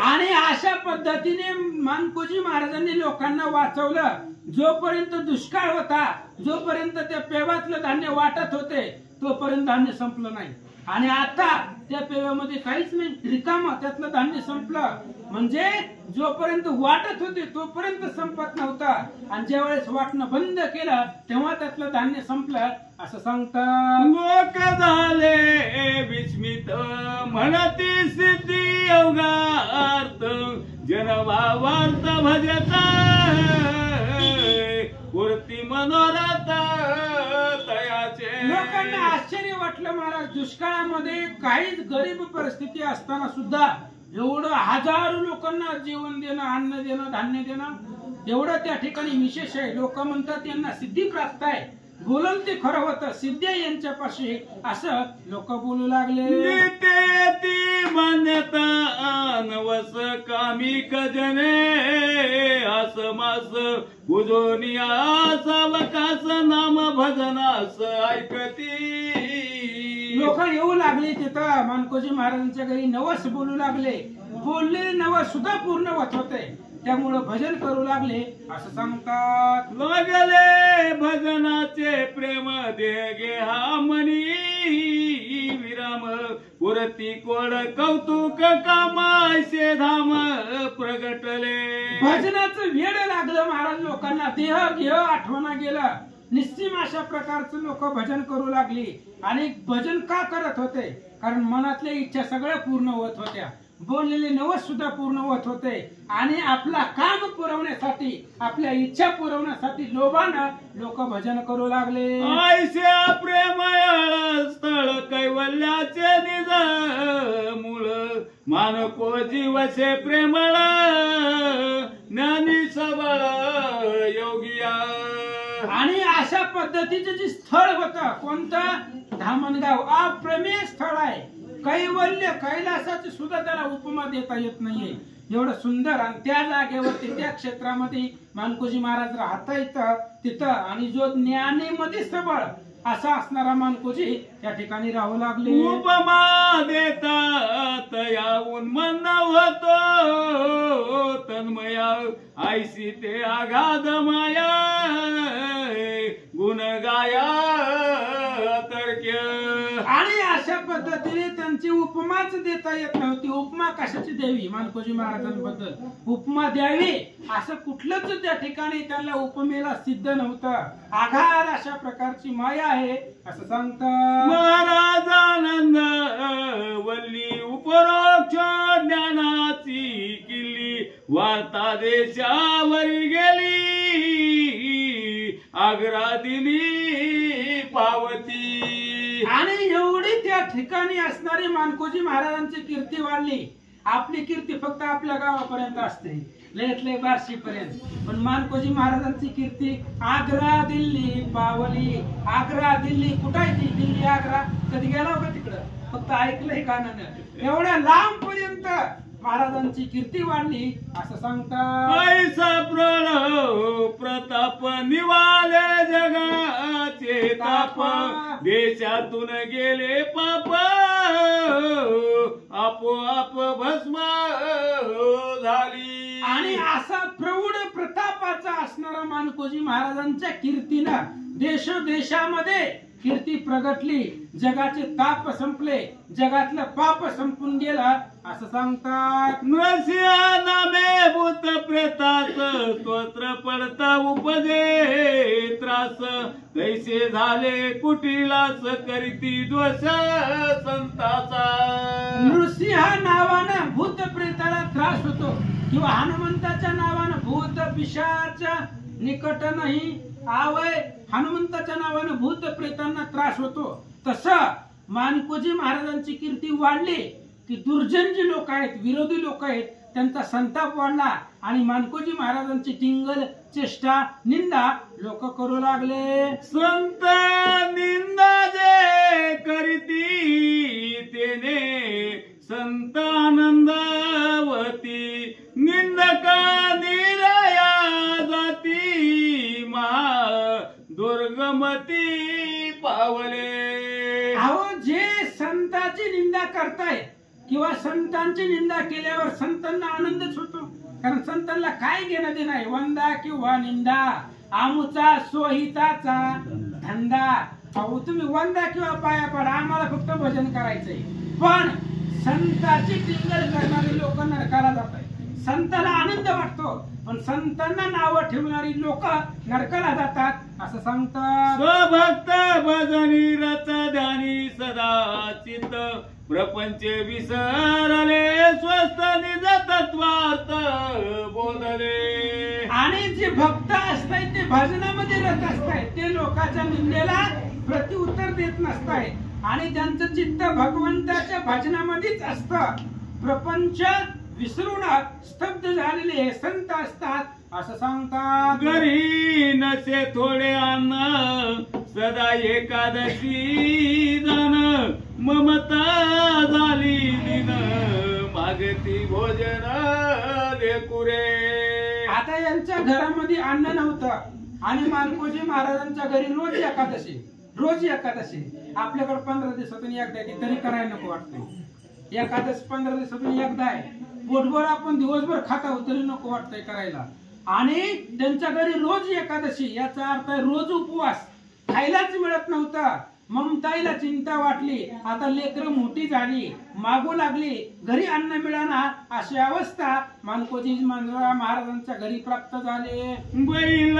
आणि अशा पद्धतीने मानकोजी महाराजांनी लोकांना वाचवलं. जोपर्यंत दुष्काळ होता, जोपर्यंत त्या पेवातलं धान्य वाटत होते, तोपर्यंत धान्य संपलं नाही. आणि आता त्या पेवामध्ये काहीच नाही, रिकामं त्यातलं धान्य संपलं. म्हणजे जोपर्यंत वाटत होते तोपर्यंत संपत नव्हतं. आणि ज्यावेळेस वाटणं बंद केलं तेव्हा त्यातलं धान्य संपलं असं सांगतात. लोक झाले विस्मित म्हणती सिद्धी अवघार्थ जनभावार्थ भजता पूर्ती मनोरथ तयाचे. लोकांना आश्चर्य वाटलं. महाराज दुष्काळामध्ये काहीच गरीब परिस्थिती असताना सुद्धा एवढं हजारो लोकांना जेवण देणं, अन्न देणं, धान्य देणं एवढं त्या ठिकाणी विशेष आहे. लोक म्हणतात यांना सिद्धी प्राप्त आहे. बोलल ते खरं होतं. सिद्धी यांच्यापाशी असं लोक बोलू लागले. ती मान्यता नवस कामी कजने आस मास बुजोनिया सावकास नाम भजनास ऐकती. लोक येऊ लागले तिथं मानकोजी महाराजांच्या घरी. नवस बोलू लागले. बोललेले नवस सुद्धा पूर्ण होत होते. त्यामुळं भजन करू लागले असं सांगतात. लागले भजनाचे प्रेम देगे हा मनी विराम पुरती कोड कौतुक कामायचे धाम प्रगटले. भजनाचं वेड लागलं महाराज लोकांना. देह घेह आठवणा गेलं. निश्चिम अशा प्रकारचं लोक भजन करू लागली. आणि भजन का करत होते? कारण मनातल्या इच्छा सगळ्या पूर्ण होत होत्या. बोललेले नवस सुद्धा पूर्ण होत होते. आणि आपला काम पुरवण्यासाठी, आपल्या इच्छा पुरवण्यासाठी लोभानं लोक भजन करू लागले. ऐसे प्रेमळ स्थळ कैवल्याचे निज मूळ मानको जीवसे प्रेमळ ज्ञानी सबळ योगिया. आणि अशा पद्धतीचे जे स्थळ होतं कोणतं? धामणगाव. अप्रमेय स्थळ आहे. कैवल्य कैलासाची सुद्धा त्याला उपमा देता येत नाहीये. एवढं सुंदर. आणि त्या जागेवरती त्या क्षेत्रामध्ये मानकोजी महाराज राहता येतं तिथं. आणि जो ज्ञानेमध्ये सबळ असा असणारा मानकोजी त्या ठिकाणी राहू लागले. उपमा देतात याहून मन होतो तन्मया ऐसी ते आघात माया गुण गाया तर्क्य. आणि अशा पद्धतीने त्यांची उपमाच देता येत नव्हती. उपमा कशाची द्यावी? मानकोजी महाराजांबद्दल उपमा द्यावी असं कुठलंच त्या ठिकाणी त्यांना उपमेला सिद्ध नव्हतं. आघात अशा प्रकारची माया आहे असं सांगतात. महाराजानंद वल्ली उपरोक्ष ज्ञानाची किल्ली वार्ता देशावरी गेली आग्रादिनी पावती. आणि एवढी त्या ठिकाणी असणारी मानकोजी महाराजांची कीर्ती वाढली. आपली कीर्ती फक्त आपल्या गावापर्यंत असते, लयतले बार्शी पर्यंत. पण मानकोजी महाराजांची कीर्ती आग्रा दिल्ली पावली. आग्रा दिल्ली कुठं आहे ती? दिल्ली आग्रा कधी गेला का तिकडं? फक्त ऐकलंय कानानं. एवढ्या लांब पर्यंत महाराजांची कीर्ती वाढली असं सांगतात. ऐसा प्रणव प्रताप निवाले जगाचे ताप देशातून गेले पाप आपोआप भस्म झाली. आणि असा प्रौढ प्रतापाचा असणारा मानकोजी महाराजांच्या कीर्तीनं देशोदेशामध्ये कीर्ती प्रगटली. जगाचे ताप संपले. जगातलं पाप संपून गेलं असं सांगतात. नरसिंह नामे भूत प्रेतास स्तोत्र पडता उपजे त्रास कैसे झाले कुटिलास करीती दोष संताचा. नृसिंह नावानं भूत प्रेताला त्रास होतो किंवा हनुमंताच्या नावानं भूत पिशाच निकट नाही आवय. हनुमंताच्या नावानं भूत प्रेतांना त्रास होतो. तसं मानकोजी महाराजांची कीर्ती वाढली की दुर्जन जी लोक आहेत, विरोधी लोक आहेत, त्यांचा संताप वाढला आणि मानकोजी महाराजांची टिंगल चेष्टा निंदा लोक करू लागले. संत निंदा जे करीती तेने संत आनंदवती निंदका निरया जाती महा दुर्गमती पावले. अहो जे संतांची निंदा करतायत किंवा संतांची निंदा केल्यावर संतांना आनंदच होतो, कारण संतांना काय घेणं देणं आहे. वंदा किंवा निंदा आमुचा सोहिताचा धंदा. अहो तुम्ही वंदा किंवा पाया पडा, आम्हाला फक्त भजन करायचंय. पण संतांची टिंगल करणारी लोक नरकाला जात आहेत. संताला आनंद वाटतो पण संतांना नावं ठेवणारी लोक नरकाला जातात असं सांगतात. स्वभक्त भजनी रत ध्यानी सदा चित्त प्रपंच विसरले स्वस्थ निज तत्वार्थ बोधले. आणि जे भक्त असतायत ते भजनामध्ये रत असतायत, ते लोकांच्या निंदेला प्रत्युत्तर देत नसतायत आणि त्यांचं चित्त भगवंताच्या भजनामध्येच असतं. प्रपंच विसरून स्तब्ध झालेले हे संत असतात असं सांगतात. घरी नसे थोडे अन्न सदा एकादशी जाण ममता झाली दिन मागती भोजन लेकुरे. आता यांच्या घरामध्ये अन्न नव्हतं आणि मानकोजी महाराजांच्या घरी रोज एकादशी, रोज एकादशी. आपल्याकडे 15 दिवसातून एकदा येते तरी करायला नको वाटतंय. एकादश 15 दिवसातून एकदा आहे. पोटभर आपण दिवसभर खात आहोत तरी नको वाटतंय करायला. आणि त्यांच्या घरी रोज एकादशी, याचा अर्थ रोज उपवास. खायलाच मिळत नव्हता. ममताईला चिंता वाटली. आता लेकरं मोठी झाली, मागू लागली, घरी अन्न मिळाना, अशी अवस्था मानकोजी महाराजांच्या घरी प्राप्त झाले. बैल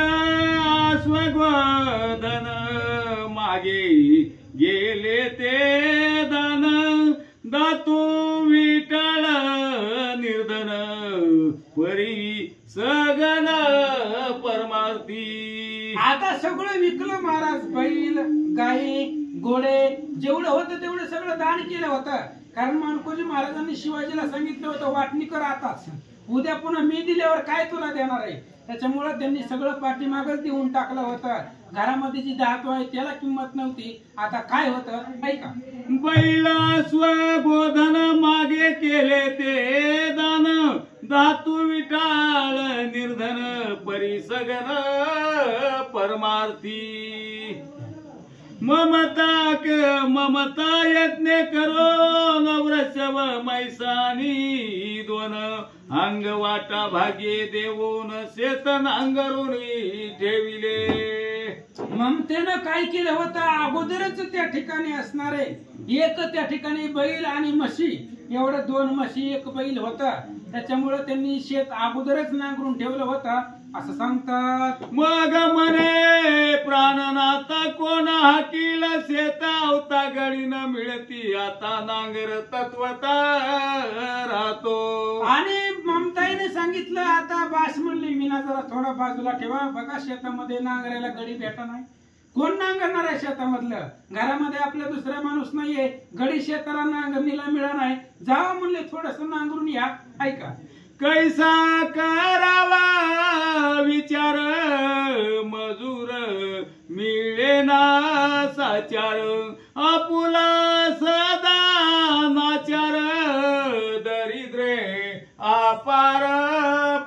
स्वगोधन मागे गेले ते दान दातू विठ्ठल निर्धन परी सगन परमार्थी. आता सगळं विकलं महाराज. बैल, गाई, घोडे जेवढं होतं तेवढं सगळं दान केलं होतं. कारण मानकोजी महाराजांनी शिवाजीला सांगितलं होतं वाटणी कर आताच, उद्या पुन्हा मी दिल्यावर काय तुला देणार आहे. त्याच्यामुळे त्यांनी सगळं पाठीमागच देऊन टाकलं होतं. घरामध्ये जी धातू आहे त्याला किंमत नव्हती. आता काय होतं ऐका. बैल स्वगोधन मागे केले ते दान धातू विठाळ निर्धन परी सगन परमार्थी. ममता यत्न करो नवरसव मैसानी दोन अंग वाटा भाग्ये देऊन शेतन अंगरुणी ठेविले. ममतेनं काय केलं होतं अगोदरच त्या ठिकाणी असणारे एक त्या ठिकाणी बैल आणि म्हशी, एवढं 2 म्हशी 1 बैल होता. त्याच्यामुळे त्यांनी शेत अगोदरच नांगरून ठेवलं होतं असं सांगतात. मग म्हणे प्राणनाथ कोण हाकील शेतावता गडी न मिळती आता नांगर तत्वता राहतो. आणि ममताईने सांगितलं आता बास म्हणली मीना जरा थोडा बाजूला ठेवा. बघा शेतामध्ये नांगरायला गडी भेटा नाही. कोण नांगरणार आहे शेतामधलं? घरामध्ये आपल्या दुसरा माणूस नाहीये. गडी शेताला नांगरणीला मिळा नाही. जावा म्हणले थोडस नांगरून या. ऐका. कैसा करावा विचार मजूर मिळेना साचार आपुला सदा नाचार दरिद्रे अपार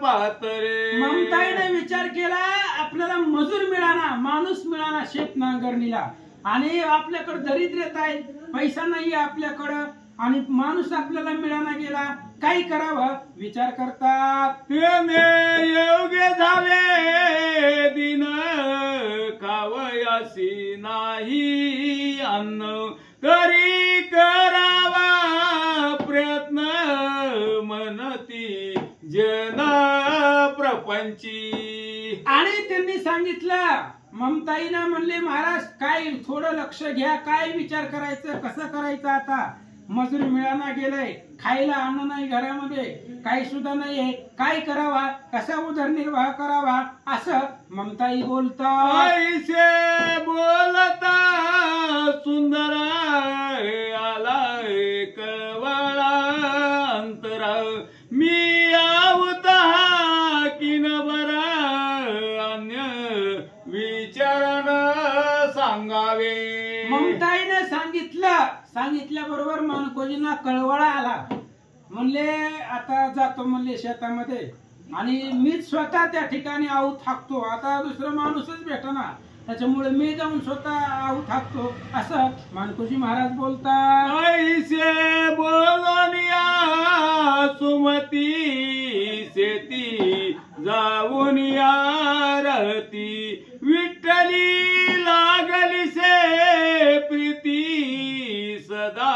पातरे. ममताईने विचार केला आपल्याला मजूर मिळाना, माणूस मिळाना शेत नांगरणीला आणि आपल्याकडे दरिद्रता आहे, पैसा नाही आपल्याकडं आणि माणूस आपल्याला मिळाना गेला. काय करावं विचार करतात. त्याने योग्य झाले दिन खावयासी नाही अन्न तरी करावा जन प्रपंची. आणि त्यांनी सांगितलं, ममताईनं म्हणले महाराज काय थोडं लक्ष घ्या, काय विचार करायचं, कसं करायचं. आता मजूर मिळाना गेलंय, खायला अन्न नाही घरामध्ये, काही सुद्धा नाहीये, काय करावा, कसा उदरनिर्वाह करावा, असं ममताई बोलतात. ऐसे बोलता सुंदर आला कवळा अंतरा, मी आवता की न बरा अन्य विचारण सांगावे. ममताईने सांगितल्याबरोबर मानकोजींना कळवळा आला. म्हणले आता जातो म्हणले शेतामध्ये, आणि मीच स्वतः त्या ठिकाणी आऊ थाकतो. आता दुसरा माणूसच भेटना, त्याच्यामुळे मी जाऊन स्वतः आऊ थाकतो, असं मानकोजी महाराज बोलतात. ऐसे बोलोनिया सुमती शेती जाऊन या रहती, विठ्ठली लागली से प्रीती सदा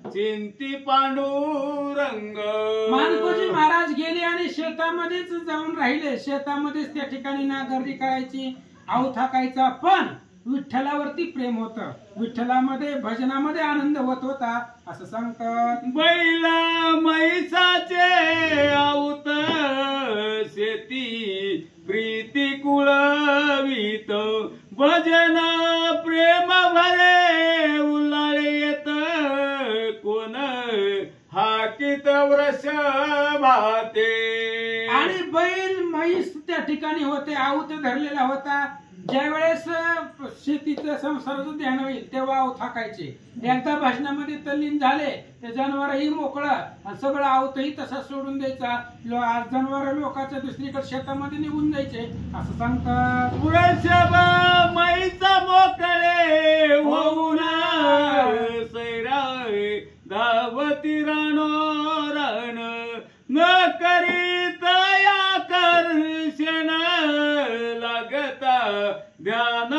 चिंती पांडुरंग. मानकोजी महाराज गेले आणि शेतामध्येच जाऊन राहिले. शेतामध्येच त्या ठिकाणी नागरणी करायची, आऊ थाकायचा, पण विठ्ठलावरती प्रेम होतं. विठ्ठलामध्ये भजनामध्ये आनंद होत होता, असं सांगतात. बैला म्हैसाचे आऊत शेती प्रीती कुळवीत, भजन प्रेम भरे उल्हाळे येत, कोण हाकीत वृषभाते. आणि बैल म्हैस त्या ठिकाणी होते, आऊत धरलेला होता. ज्या वेळेस शेतीचं संसाराचं ध्यान होईल तेव्हा आऊ थाकायचे. एकदा भजनामध्ये तल्लीन झाले ते जनावरही मोकळं, आणि सगळं आवतही तसा सोडून द्यायचा. जनावर लोकांच्या दुसरीकडे शेतामध्ये निघून जायचे, असं सांगतात. वृषभ मैचा मोकळे होऊन सैरा धावती रानो रण, न करीत आकर्षण लागता ध्यान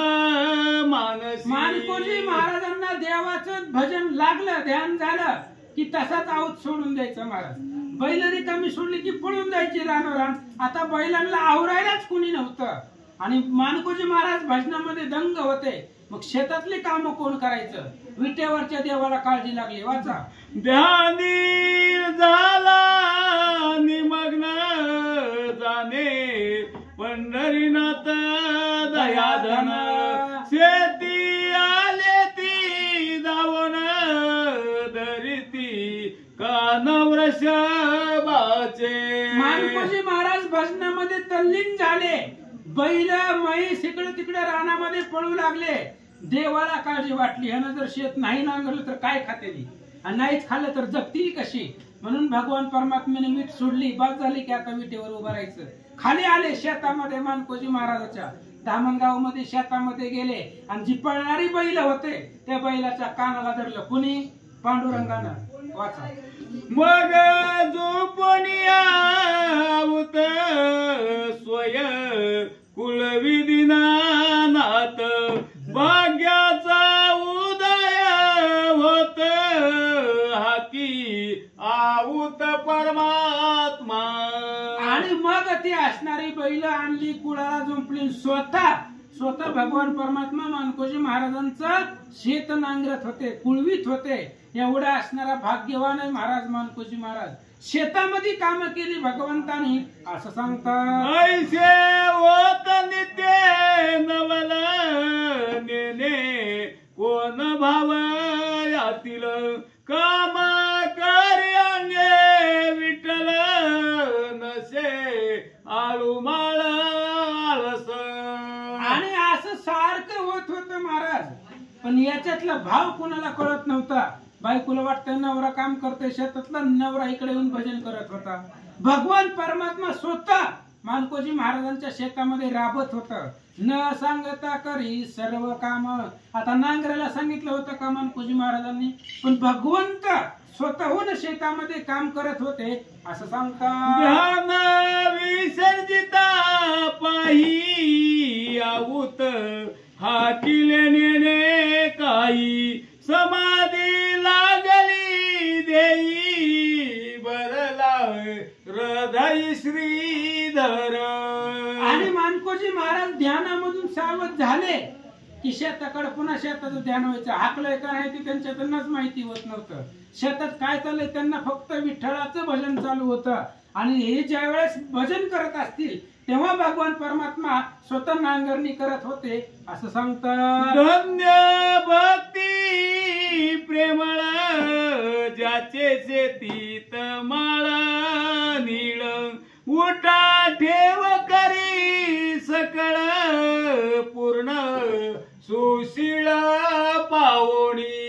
मानसी. मानकोजी महाराजांना देवाचं भजन लागलं, ध्यान झालं की तसाच आऊत सोडून द्यायचं महाराज. बैल रिकामी सोडली की पळून जायची रानोरान. आता बैलांना आवरायलाच कुणी नव्हतं, आणि मानकोजी महाराज भजनामध्ये दंग होते. मग शेतातली कामं कोण करायचं? विटेवरच्या देवाला काळजी लागली. वाचा. ध्यानी झाला निमग्न जाणे पंढरीनाथ दयाधन, शेती आले ती धावण धरिती कान वृषभाचे. मानकोजी महाराज भजनामध्ये तल्लीन झाले. बैल म्हैस इकडे तिकडे रानामध्ये पळू लागले. देवाला काळजी वाटली, ह्यानं जर शेत नाही नांगरलं तर काय खातेली, आणि नाहीच खाल्लं तर जगतील कशी. म्हणून भगवान परमात्म्याने मीठ सोडली, बाद झाली की आता विटेवर उभं राहायचं. खाली आले शेतामध्ये मानकोजी महाराजाच्या. धामणगाव मध्ये शेतामध्ये गेले, आणि जी पळणारी बैल होते त्या बैलाच्या कानाला धरलं. कुणी? पांडुरंगानं. वाचा. मग झोपणिया आवत स्वय कुलविधिना नाथ, भाग्याचा उदय होत हाकी आऊत परमात्मा. आणि मग ती असणारी बैल आणली, कुळाला जुंपली, स्वतः भगवान परमात्मा मानकोजी महाराजांचं शेत नांगरत होते, कुळवीत होते. एवढा असणारा भाग्यवान आहे महाराज मानकोजी महाराज. शेतामध्ये काम केली भगवंतानी, असं सांगतात. ऐसे होत नित्य नवल नेने कोण भाव यातील, काम कार्यांगे विठ्ठल नसे आळूमाळ आळस. आणि असं सारखं होत होतं महाराज, पण याच्यातला भाव कोणाला कळत नव्हता. बायकोला वाटतं नवरा काम करते शेतातला, नवरा इकडे येऊन भजन करत होता. भगवान परमात्मा स्वतः मानकोजी महाराजांच्या शेतामध्ये राबत होतं. न सांगता करी सर्व काम. आता नांगराला सांगितलं होतं का मानकोजी महाराजांनी, पण भगवंत स्वतःहून शेतामध्ये काम करत होते, असं सांगतात. ध्यान विसर्जिता पाही आऊत हाकिले नेणे काही, समाधी लागली देई बरला हृदय श्रीधर. आणि मानकोजी महाराज ध्यानामधून सावध झाले की शेताकडे पुन्हा शेताचं ध्यान व्हायचं. हाकलंय का नाही ते त्यांच्या त्यांनाच माहिती होत नव्हतं. शेतात काय चाललंय त्यांना फक्त विठ्ठलाचं भजन चालू होतं. आणि हे ज्या वेळेस भजन करत असतील तेव्हा भगवान परमात्मा स्वतः नांगरणी करत होते असं सांगतात. धन्य भक्ती प्रेमळ ज्याचे शेतीत माळ नीळ उठा ठेव करी सकळ पूर्ण सुशील पावणी.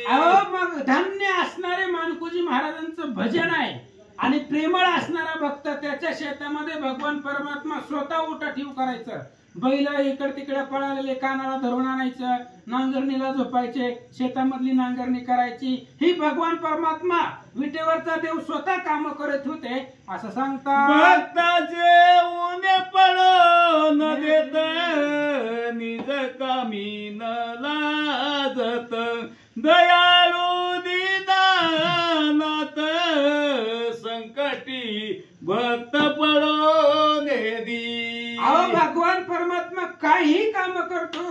अहो मग धन्य असणारे मानकोजी महाराजांचं भजन आहे आणि प्रेमळ असणारा भक्त त्याच्या शेतामध्ये भगवान परमात्मा स्वतः उठा ठेव करायचं. बैल इकडे तिकडे पळालेले कानाला धरून आणायचं, नांगरणीला झोपायचे, शेतामधली नांगरणी करायची. ही भगवान परमात्मा विटेवरचा देव स्वतः काम करत होते असं सांगतात. भक्ताचे ऊने पडो न देत निज कामी न लाजत दयाळू दीनानाथ संकटी भक्त पडो नेदी. अहो भगवान परमात्मा काही काम करतो.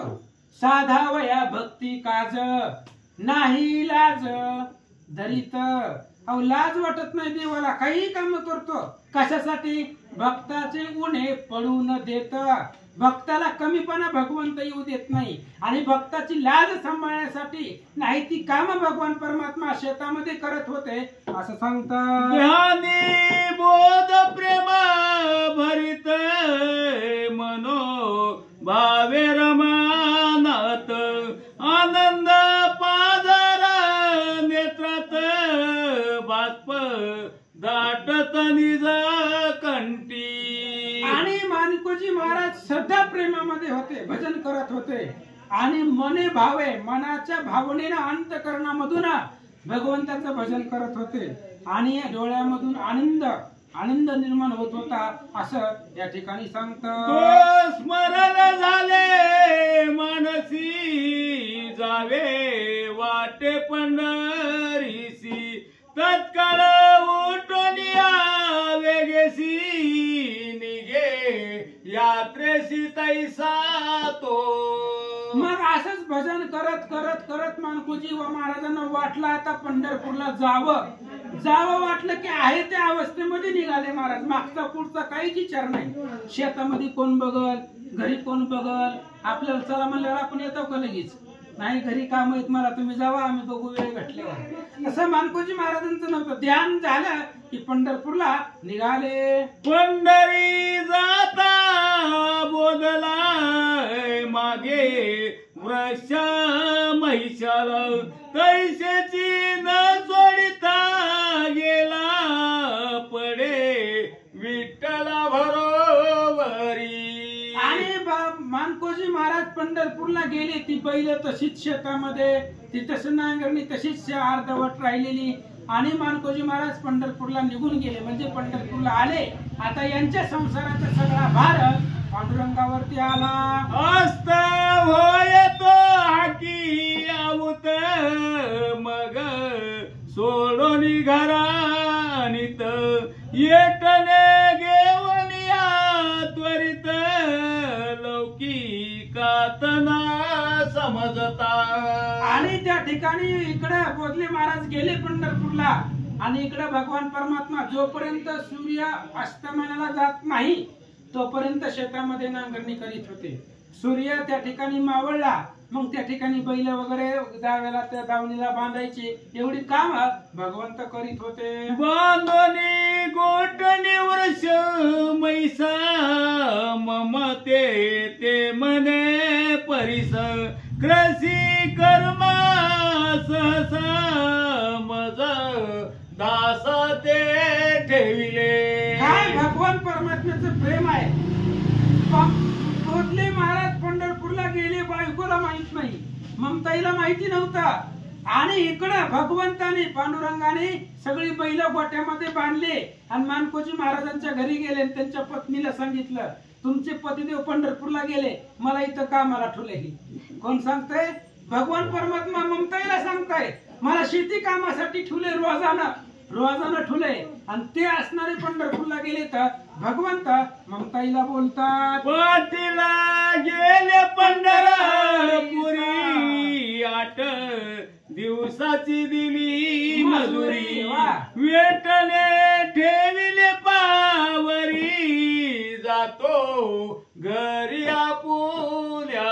साधा वया भक्ती काज नाही लाज धरीत. अहो लाज वाटत नाही देवाला, काही काम करतो. कशासाठी? भक्ताचे गुन्हे पडू न देत. भक्ताला कमीपणा भगवंत येऊ देत नाही आणि भक्ताची लाज सांभाळण्यासाठी नाही ती काम भगवान परमात्मा शेतामध्ये करत होते असं सांगतात. ध्यानी बोध प्रेम भरित मनो भावे रमानाथ आनंद पाजर नेत्रात बाष्प दाटत निज कंठी. आणि मानकोजी महाराज सध्या प्रेमामध्ये होते, भजन करत होते आणि मने भावे मनाच्या भावनेनं अंतकरणामधून भगवंताचं भजन करत होते आणि डोळ्यामधून आनंद निर्माण होत होता असं या ठिकाणी सांगतात. स्मरण झाले मनसी जावे वाटे पंढरीसी तत्काळ उठून या वेगेसी निघे यात्रेसी तैसा तो. मग असंच भजन करत करत करत मानकोजी व महाराजांना वाटलं आता पंढरपूरला जावं वाटलं की आहे त्या अवस्थेमध्ये निघाले महाराज. मागचा पुढचा काहीच विचार नाही. शेतामध्ये कोण बघल, घरी कोण बघल, आपल्याला चला म्हणल्यावर आपण येतो का लगेच? नाही, घरी काम आहेत मला, तुम्ही जावा, आम्ही बघू वेळ भेटल्यावर. असं मानकोजी महाराजांचं नव्हतं. ध्यान झालं की पंढरपूरला निघाले. पंढरी जाता बोधला मागे वृक्ष महिषाल तैसेची न सोडिता गेला पडे विठ्ठला भरोवरी. आणि मानकोजी महाराज पंढरपूरला गेले. ती बैल तशीच शेतामध्ये, ती तशी नांगरणी तशीच अर्धवट राहिलेली आणि मानकोजी महाराज पंढरपूरला निघून गेले. म्हणजे पंढरपूरला आले. आता यांच्या संसाराचा सगळा भार पांडुरंगावरती आला. असत होय तो हाकी आऊत मग सोडून घरानीत येटने घेऊनिया त्वरित लौकिकातना समजता. आणि त्या ठिकाणी इकडे बोधले महाराज गेले पंढरपूरला आणि इकडे भगवान परमात्मा जोपर्यंत सूर्य अस्तमनाला जात नाही तोपर्यंत शेतामध्ये नांगरणी करीत होते. सूर्य त्या ठिकाणी मावळला मग त्या ठिकाणी बैल वगैरे दाव्याला त्या दावणीला बांधायचे. एवढी काम भगवंत करीत होते. बांधणी गोटणी वर्ष मैसा ममते ते मने परिस कृषी कर्म सहसा मज दास ते ठेविले. काय भगवान परमात्म्याचं प्रेम आहे. बोधले महाराज पंढरपूरला गेले, बायकोला माहित नाही, ममताईला माहिती नव्हता. आणि इकडं भगवंताने पांडुरंगाने सगळी बैल गोट्यामध्ये बांधले आणि मानकोजी महाराजांच्या घरी गेले. त्यांच्या पत्नीला सांगितलं तुमचे पतिदेव पंढरपूरला गेले, मला इथं कामाला ठेवले. कोण सांगताय? भगवान परमात्मा ममताईला सांगताय मला शेती कामासाठी ठेवले रोजानं. रोजानं ठुले आणि ते असणारे पंढरपूरला गेले तर भगवंत ममताईला बोलतात, पाटीला गेले पंढरपुरी 8 दिवसाची दिली मजुरी, वेटने ठेविले पावरी, जातो घरी आपुल्या.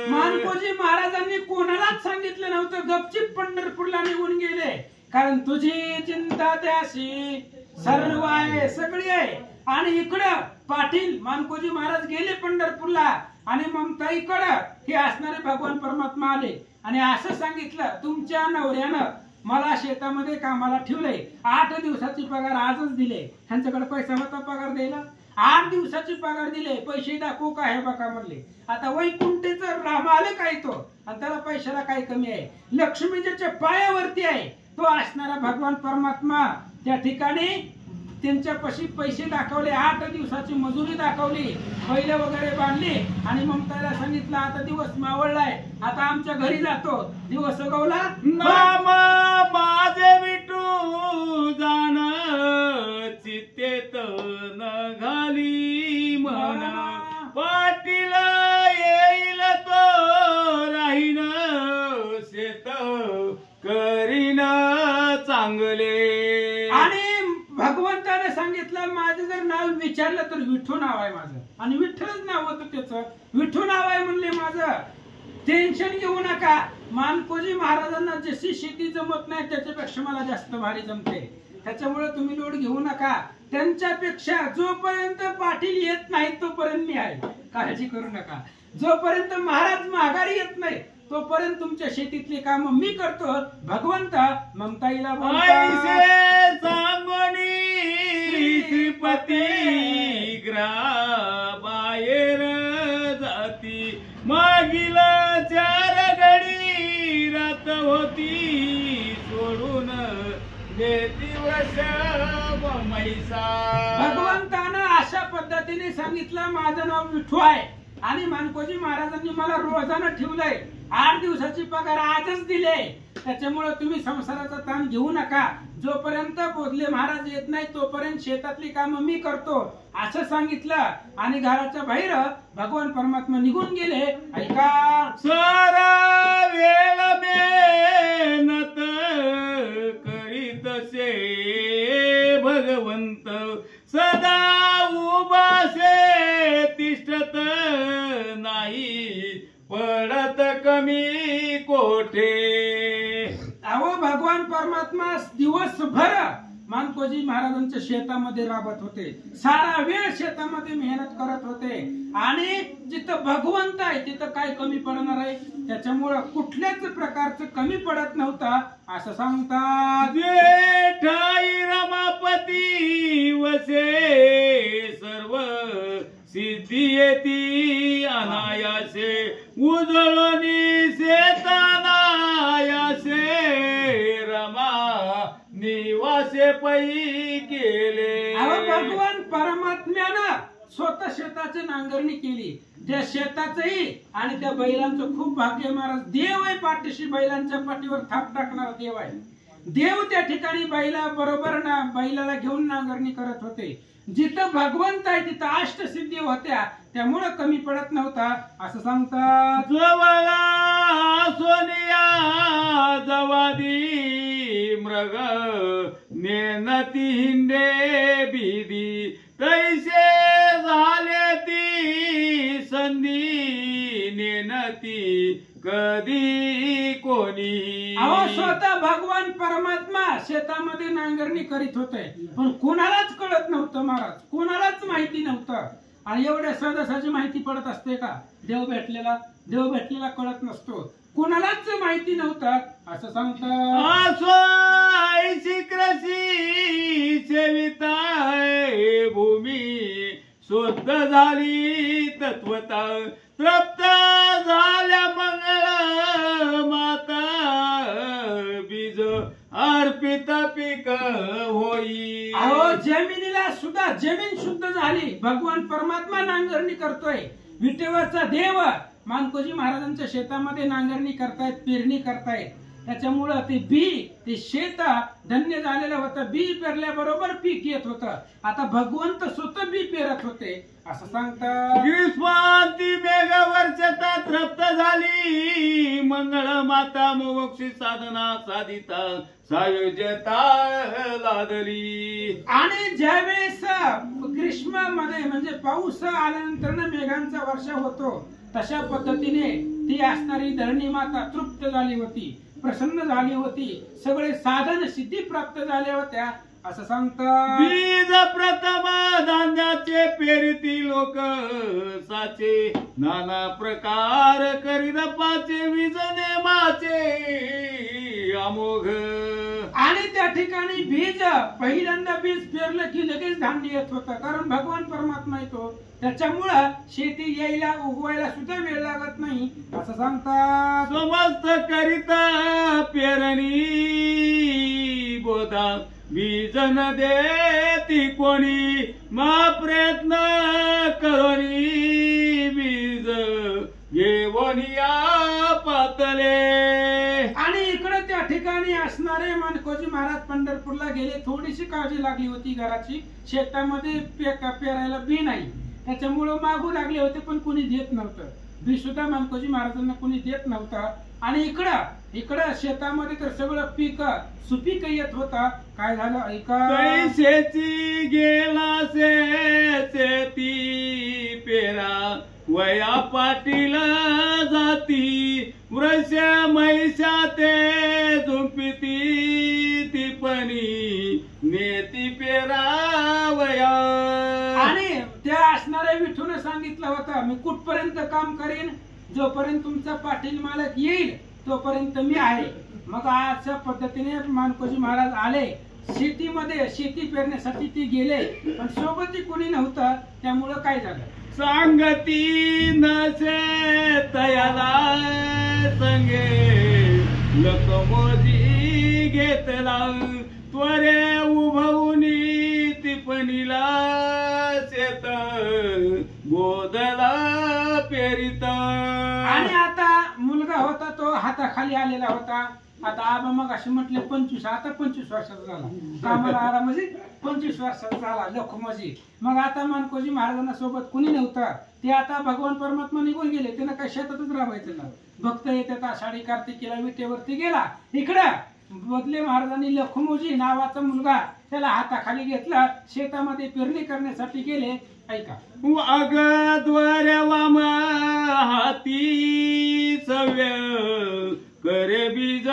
मानकोजी महाराजांनी कोणालाच सांगितलं नव्हतं, गपचिप पंढरपूरला निघून गेले. कारण तुझी चिंता त्याशी सर्व आहे, सगळी आहे. आणि इकडं पाटील मानकोजी महाराज गेले पंढरपूरला आणि ममताईकडं हे असणारे भगवान परमात्मा आले आणि असं सांगितलं, तुमच्या नवऱ्यानं मला शेतामध्ये कामाला ठेवलंय, 8 दिवसाची पगार आजच दिले. ह्यांच्याकडे पैसा होता पगार द्यायला, 8 दिवसाची पगार दिले, पैसे दाखवू का हे बघा म्हणले. आता वैकुंठीचं राम आले काय तो, आणि त्याला पैशाला काय कमी आहे. लक्ष्मी ज्याच्या पायावरती आहे तो असणारा भगवान परमात्मा त्या ठिकाणी त्यांच्यापाशी पैसे दाखवले, 8 दिवसाची मजुरी दाखवली, बैल वगैरे बांधली आणि ममताईला सांगितलं आता दिवस मावळलाय, आता आमच्या घरी जातो. दिवस उगवला, मामा माझे विठू जाण चित्तेत न घाली म्हण, पाटील येईल तो राहीन शेत करीन चांगले. आणि भगवंताने सांगितलं माझं जर नाव विचारलं तर विठू नाव आहे माझं, आणि विठ्ठलच नाव होतं त्याचं, विठू नाव आहे म्हणले माझं. टेन्शन घेऊ नका. मानकोजी महाराजांना जशी शेती जमत नाही त्याच्यापेक्षा मला जास्त भारी जमते, त्याच्यामुळे तुम्ही लोड घेऊ नका. त्यांच्यापेक्षा जोपर्यंत पाटील येत नाही तोपर्यंत मी आहे, काळजी करू नका. जोपर्यंत महाराज माघारी येत नाही तोपर्यंत तुमच्या शेतीतले काम मी करतो. भगवंत ममताईला ऐसे सांगोनी श्रीपती बाहेर जाती, मागील 4 घडी रात होती, सोडून देती वश मैसा. भगवंतानं अशा पद्धतीने सांगितलं माझं नाव विठू आहे आणि मानकोजी महाराजांनी मला रोजानं ठेवलंय, 8 दिवसाची पगार आजच दिले. त्याच्यामुळे तुम्ही संसाराचा ताण घेऊ नका. जोपर्यंत बोधले महाराज येत नाही तोपर्यंत शेतातली कामं मी करतो असं सांगितलं आणि घराच्या बाहेर भगवान परमात्मा निघून गेले. ऐका, सारा वेळ मेहनत करीत से भगवंत, सदा उभासे तिष्ठत नाही पडत कमी कोठे. अहो भगवान परमात्मा दिवसभर मानकोजी महाराजांच्या शेतामध्ये राबत होते, सारा वेळ शेतामध्ये मेहनत करत होते. आणि जिथं भगवंत आहे तिथं काय कमी पडणार आहे, त्याच्यामुळं कुठल्याच प्रकारचं कमी पडत नव्हता असं सांगतात. जेठाई रमापती वसे, सर्व सिद्धी येती अनायासे, उजळणी शेतानायासे, रमा निवासे पै केले. भगवान परमात्म्यानं स्वतः शेताची नांगरणी केली, त्या शेताचंही आणि त्या बैलांचं खूप भाग्य. महाराज देव आहे पाठीशी, बैलांच्या पाठीवर थाप टाकणारा देव आहे. देव त्या ठिकाणी बैला बरोबर ना बैलाला घेऊन नांगरणी करत होते. जिथं भगवंत आहे तिथं अष्टसिद्धी होत्या, त्यामुळं कमी पडत नव्हता असं सांगतात. जवळा सोनिया जवादी मृग नेनती हिंडे बिदी, तैसे झाले ती संधी नेनती कधी कोणी. अहो स्वतः भगवान परमात्मा शेतामध्ये नांगरणी करीत होते, पण कोणालाच कळत नव्हतं महाराज, कोणालाच माहिती नव्हतं. आणि एवढ्या सहजासहजी माहिती पडत असते का? देव भेटलेला कळत नसतो, कोणालाच माहिती नव्हतं असं सांगतात. आसो कृषी सेविताय भूमी, शुद्ध झाली तत्वता, तृप्त झाल्या मंगळ माता, बीज अर्पित पीक होई. अहो जमिनीला सुद्धा जमीन शुद्ध झाली, भगवान परमात्मा नांगरणी करतोय. विटेवरचा देव मानकोजी महाराजांच्या शेतामध्ये नांगरणी करतायत, पेरणी करतायत. त्याच्यामुळं ते ते शेत धन्य झालेलं होतं. बी पेरल्याबरोबर पीक येत होतं. आता भगवंत स्वतः बी पेरत होते असं सांगतात. ग्रीष्मांती मेघ वर्षता तृप्त झाली, मंगळ माता मोक्षी साधना साधिता सायुज्यता लादली. आणि ज्यावेळेस ग्रीष्मामध्ये म्हणजे पाऊस आल्यानंतर मेघांचा वर्षा होतो, तशा पद्धतीने ती असणारी धरणी माता तृप्त झाली होती, प्रसन्न झाली होती, सगळे साधन सिद्धी प्राप्त झाल्या होत्या असं सांगतात. बीज प्रथम धान्याचे पेरिती लोक साचे, नाना प्रकार करीत पाचे वीज नेमाचे अमोघ. आणि त्या ठिकाणी बीज पहिल्यांदा बीज पेरलं की लगेच धान्य येत होतं, कारण भगवान परमात्मा येतो, त्याच्यामुळं शेती यायला उगवायला सुद्धा वेळ लागत नाही असं सांगतात. समस्त करिता पेरणी बोधा, बीज न देती कोणी मा प्रयत्न करोनी, बीज घेवनिया पातले. आणि इकडे त्या ठिकाणी असणारे मानकोजी महाराज पंढरपूरला गेले. थोडीशी काळजी लागली होती घराची, शेतामध्ये पेरायला बी नाही, त्याच्यामुळं मागू लागले होते, पण कोणी देत नव्हतं. बी सुद्धा मानकोजी महाराजांना कोणी देत नव्हतं. आणि इकडं शेतामध्ये तर सगळं पीक सुपीक येत होता. काय झालं ऐका. पैशाची गेला शेती पेरा, वया पाटील जाती वृष मैशा ते झुंपिती, टिपणी नेती पेरावया. आणि त्या असणाऱ्या विठून सांगितलं होतं, मी कुठपर्यंत काम करेन, जोपर्यंत तुमचा पाटील मालक येईल तोपर्यंत मी आहे. मग अशा पद्धतीने मानकोजी महाराज आले शेतीमध्ये, शेती पेरण्यासाठी ते गेले, पण सोबत कोणी नव्हतं, त्यामुळं काय झालं. सांगती नसे तयाला संगे लकमोजी घेतला, त्वरे उभवनी टिपणीला शेत बोधला पेरिता. आणि आता मुलगा होता तो हाताखाली आलेला होता. आता आबा मग असे म्हटले 25, आता 25 वर्षाचा झाला, कामाला आला म्हणजे 25 वर्षाचा झाला लखमोजी. मग आता मानकोजी महाराजांना सोबत कुणी नव्हतं, ते आता भगवान परमात्मा निघून गेले, त्यांना काही शेतातच राहायचं ना. भक्त येतात आषाढी कार्तिकीला विटेवरती गेला. इकडं बदले महाराजांनी लखमोजी नावाचा मुलगा त्याला हाताखाली घेतला, शेतामध्ये पेरणी करण्यासाठी गेले. ऐका. अगद्वाऱ्या वाम हाती सव्य करे बीज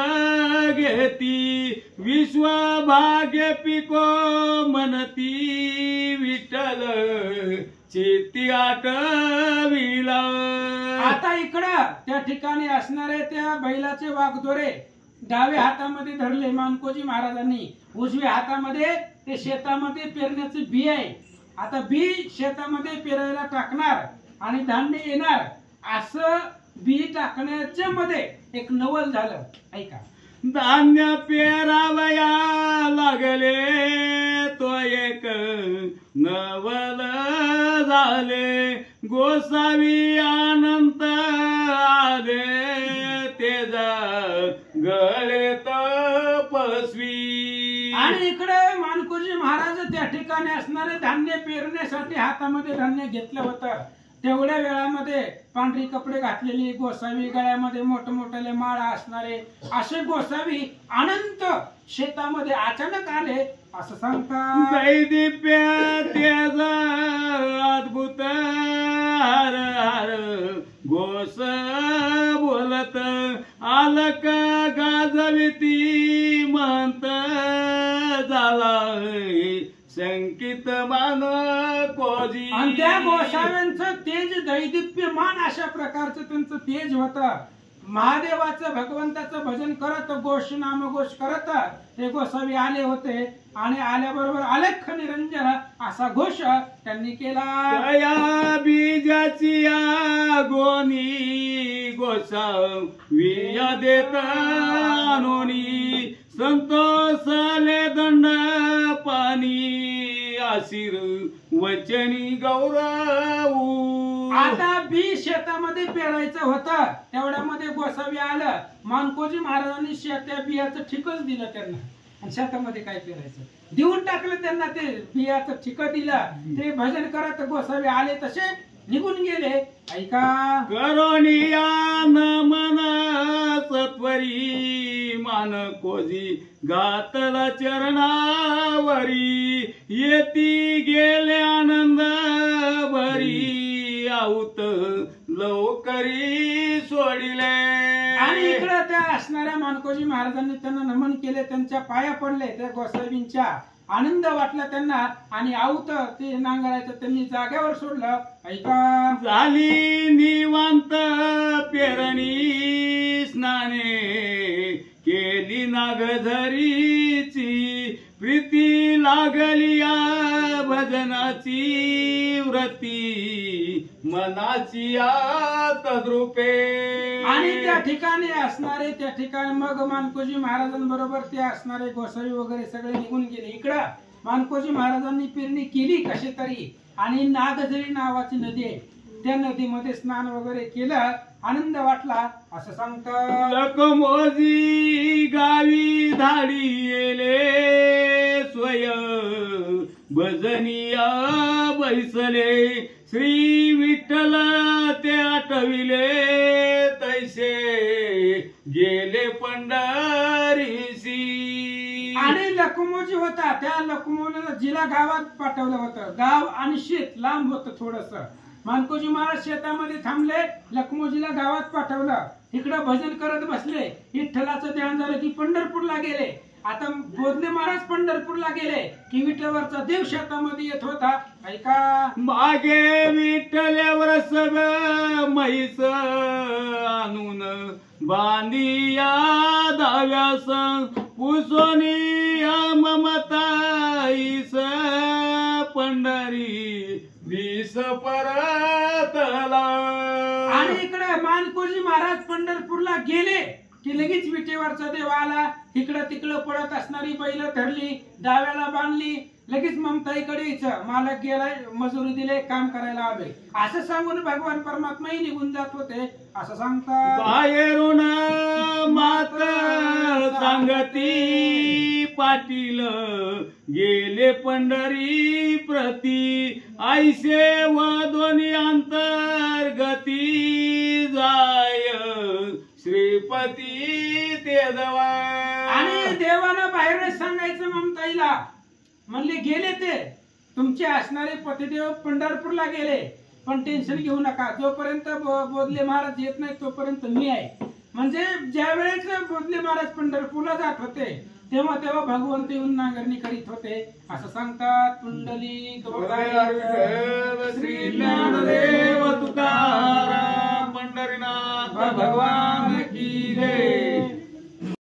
घेती, विश्वभाग्य पिको मनती विठ्ठल चेती आटविला. आता इकडं त्या ठिकाणी असणारे त्या बैलाचे वाघदोरे डाव्या हातामध्ये धरले मानकोजी महाराजांनी, उजव्या हातामध्ये ते शेतामध्ये पेरण्याचे बी आहे. आता बी शेतामध्ये पेरायला टाकणार आणि धान्य येणार, असं बी टाकण्याच्या मध्ये एक नवल झालं. ऐका. धान्य पेरावया लागले तो एक नवल झाले, गोसावी अनंत आले तेजा गळे तपस्वी. आणि इकडे मानकोजी महाराज त्या ठिकाणी असणारे धान्य पेरण्यासाठी हातामध्ये धान्य घेतलं होतं. तेवढ्या वेळामध्ये पांढरी कपडे घातलेली गोसावी, गळ्यामध्ये मोठमोठे माळा असणारे असे गोसावी अनंत शेतामध्ये अचानक आले असं सांगतात. दैदिप्य त्याचा अद्भुत हर हर गोस बोलत, आलक गाजविती म्हणत झाला संकित मान कोजी. आणि त्या गोसाव्यांचं तेज दैदिप्यमान अशा प्रकारचं त्यांचं तेज होतं. महादेवाचं भगवंताचं भजन करत, घोष नामघोष करत ते गोसावी आले होते. आणि आल्याबरोबर अलेख निरंजन असा घोष त्यांनी केला. या बीजाची या गोनी गोसावी देत आणोनी, संतोषले दंड पाणी आशीर वचनी गौरव. आता बी शेतामध्ये पेरायचं होतं, तेवढ्यामध्ये गोसावी आलं. मानकोजी महाराजांनी त्या बियाचं ठिकच दिलं त्यांना. आणि शेतामध्ये काय पेरायचं देऊन टाकलं त्यांना, ते बियाचं ठिक दिलं. ते भजन करत गोसावी आले तसे निघून गेले. ऐका, करोनिया नमन सत्वरी मानकोजी गातला चरणावरी, येती गेले आनंद भरी, आऊत लवकरी सोडिले. आणि इकडं त्या असणाऱ्या मानकोजी महाराजांनी त्यांना नमन केले, त्यांच्या पाया पडले. त्या गोसावींच्या आनंद वाटला त्यांना. आणि आऊत ते नांगरायचं त्यांनी जाग्यावर सोडलं. ऐका, झाली निवांत पेरणी स्नाने, केली नागधरीची प्रीती, लागली या भजनाची व्रती, मनाची तद्रूपे. आणि त्या ठिकाणी असणारे, त्या ठिकाणी मग मानकोजी महाराजांबरोबर ते असणारे गोसावी वगैरे सगळे निघून गेले. इकडं मानकोजी महाराजांनी पेरणी केली कशी तरी, आणि नागझरी नावाची नदी आहे, त्या नदीमध्ये स्नान वगैरे केलं. आनंद वाटला असं सांगतात. लखमोजी गावी धाडी येले, स्वय भजनिया बैसले, श्री विठ्ठल ते आठविले, तैसे गेले पंढरीसी. आणि लखमोजी होता, त्या लखमोजीला जिला गावात पाठवलं होतं. गाव आणि शेत लांब होतं थोडस. मानकोजी महाराज शेतामध्ये थांबले, लखमोजीला गावात पाठवलं. इकडं भजन करत बसले. विठ्ठलाचं ध्यान झालं की पंढरपूरला गेले. आता बोधले महाराज पंढरपूरला गेले की विठ्ठलाचा देव शेतामध्ये येत होता. ऐका, मागे विठ्ठल्यावर सगळं म्हैस आणून, बांधिया दाव्यास पुसोनिया ममताईस, पंढरी दिस परतला. आणि इकडे मानकोजी महाराज पंढरपूरला गेले की लगेच विटेवरचा देव आला. इकडं तिकडं पडत असणारी बैल धरली, डाव्याला बांधली, लगेच ममताईकडे यायचं. मालक गेलाय, मजुरी दिले, काम करायला आले, असं सांगून भगवान परमात्माही निघून जात होते असं सांगतात. बाहेरून मात सांगती पाटील, गेले पंढरी प्रती, ऐसे व दोन्ही अंतर्गती, जाय श्रीपती ते दवा. आणि देवानं बाहेरच सांगायचं ममताईला, म्हणले गेले ते तुमचे असणारे पतिदेव पंढरपूरला गेले, पण टेन्शन घेऊ नका, जोपर्यंत बोधले महाराज येत नाही तोपर्यंत मी आहे. म्हणजे ज्या वेळेस बोधले महाराज पंढरपूरला जात होते तेव्हा तेव्हा भगवंत येऊन नांगरणी करीत होते असं सांगतात. कुंडली श्री ज्ञानदेव तुकाराम पंढरीनाथ भगवान की जय.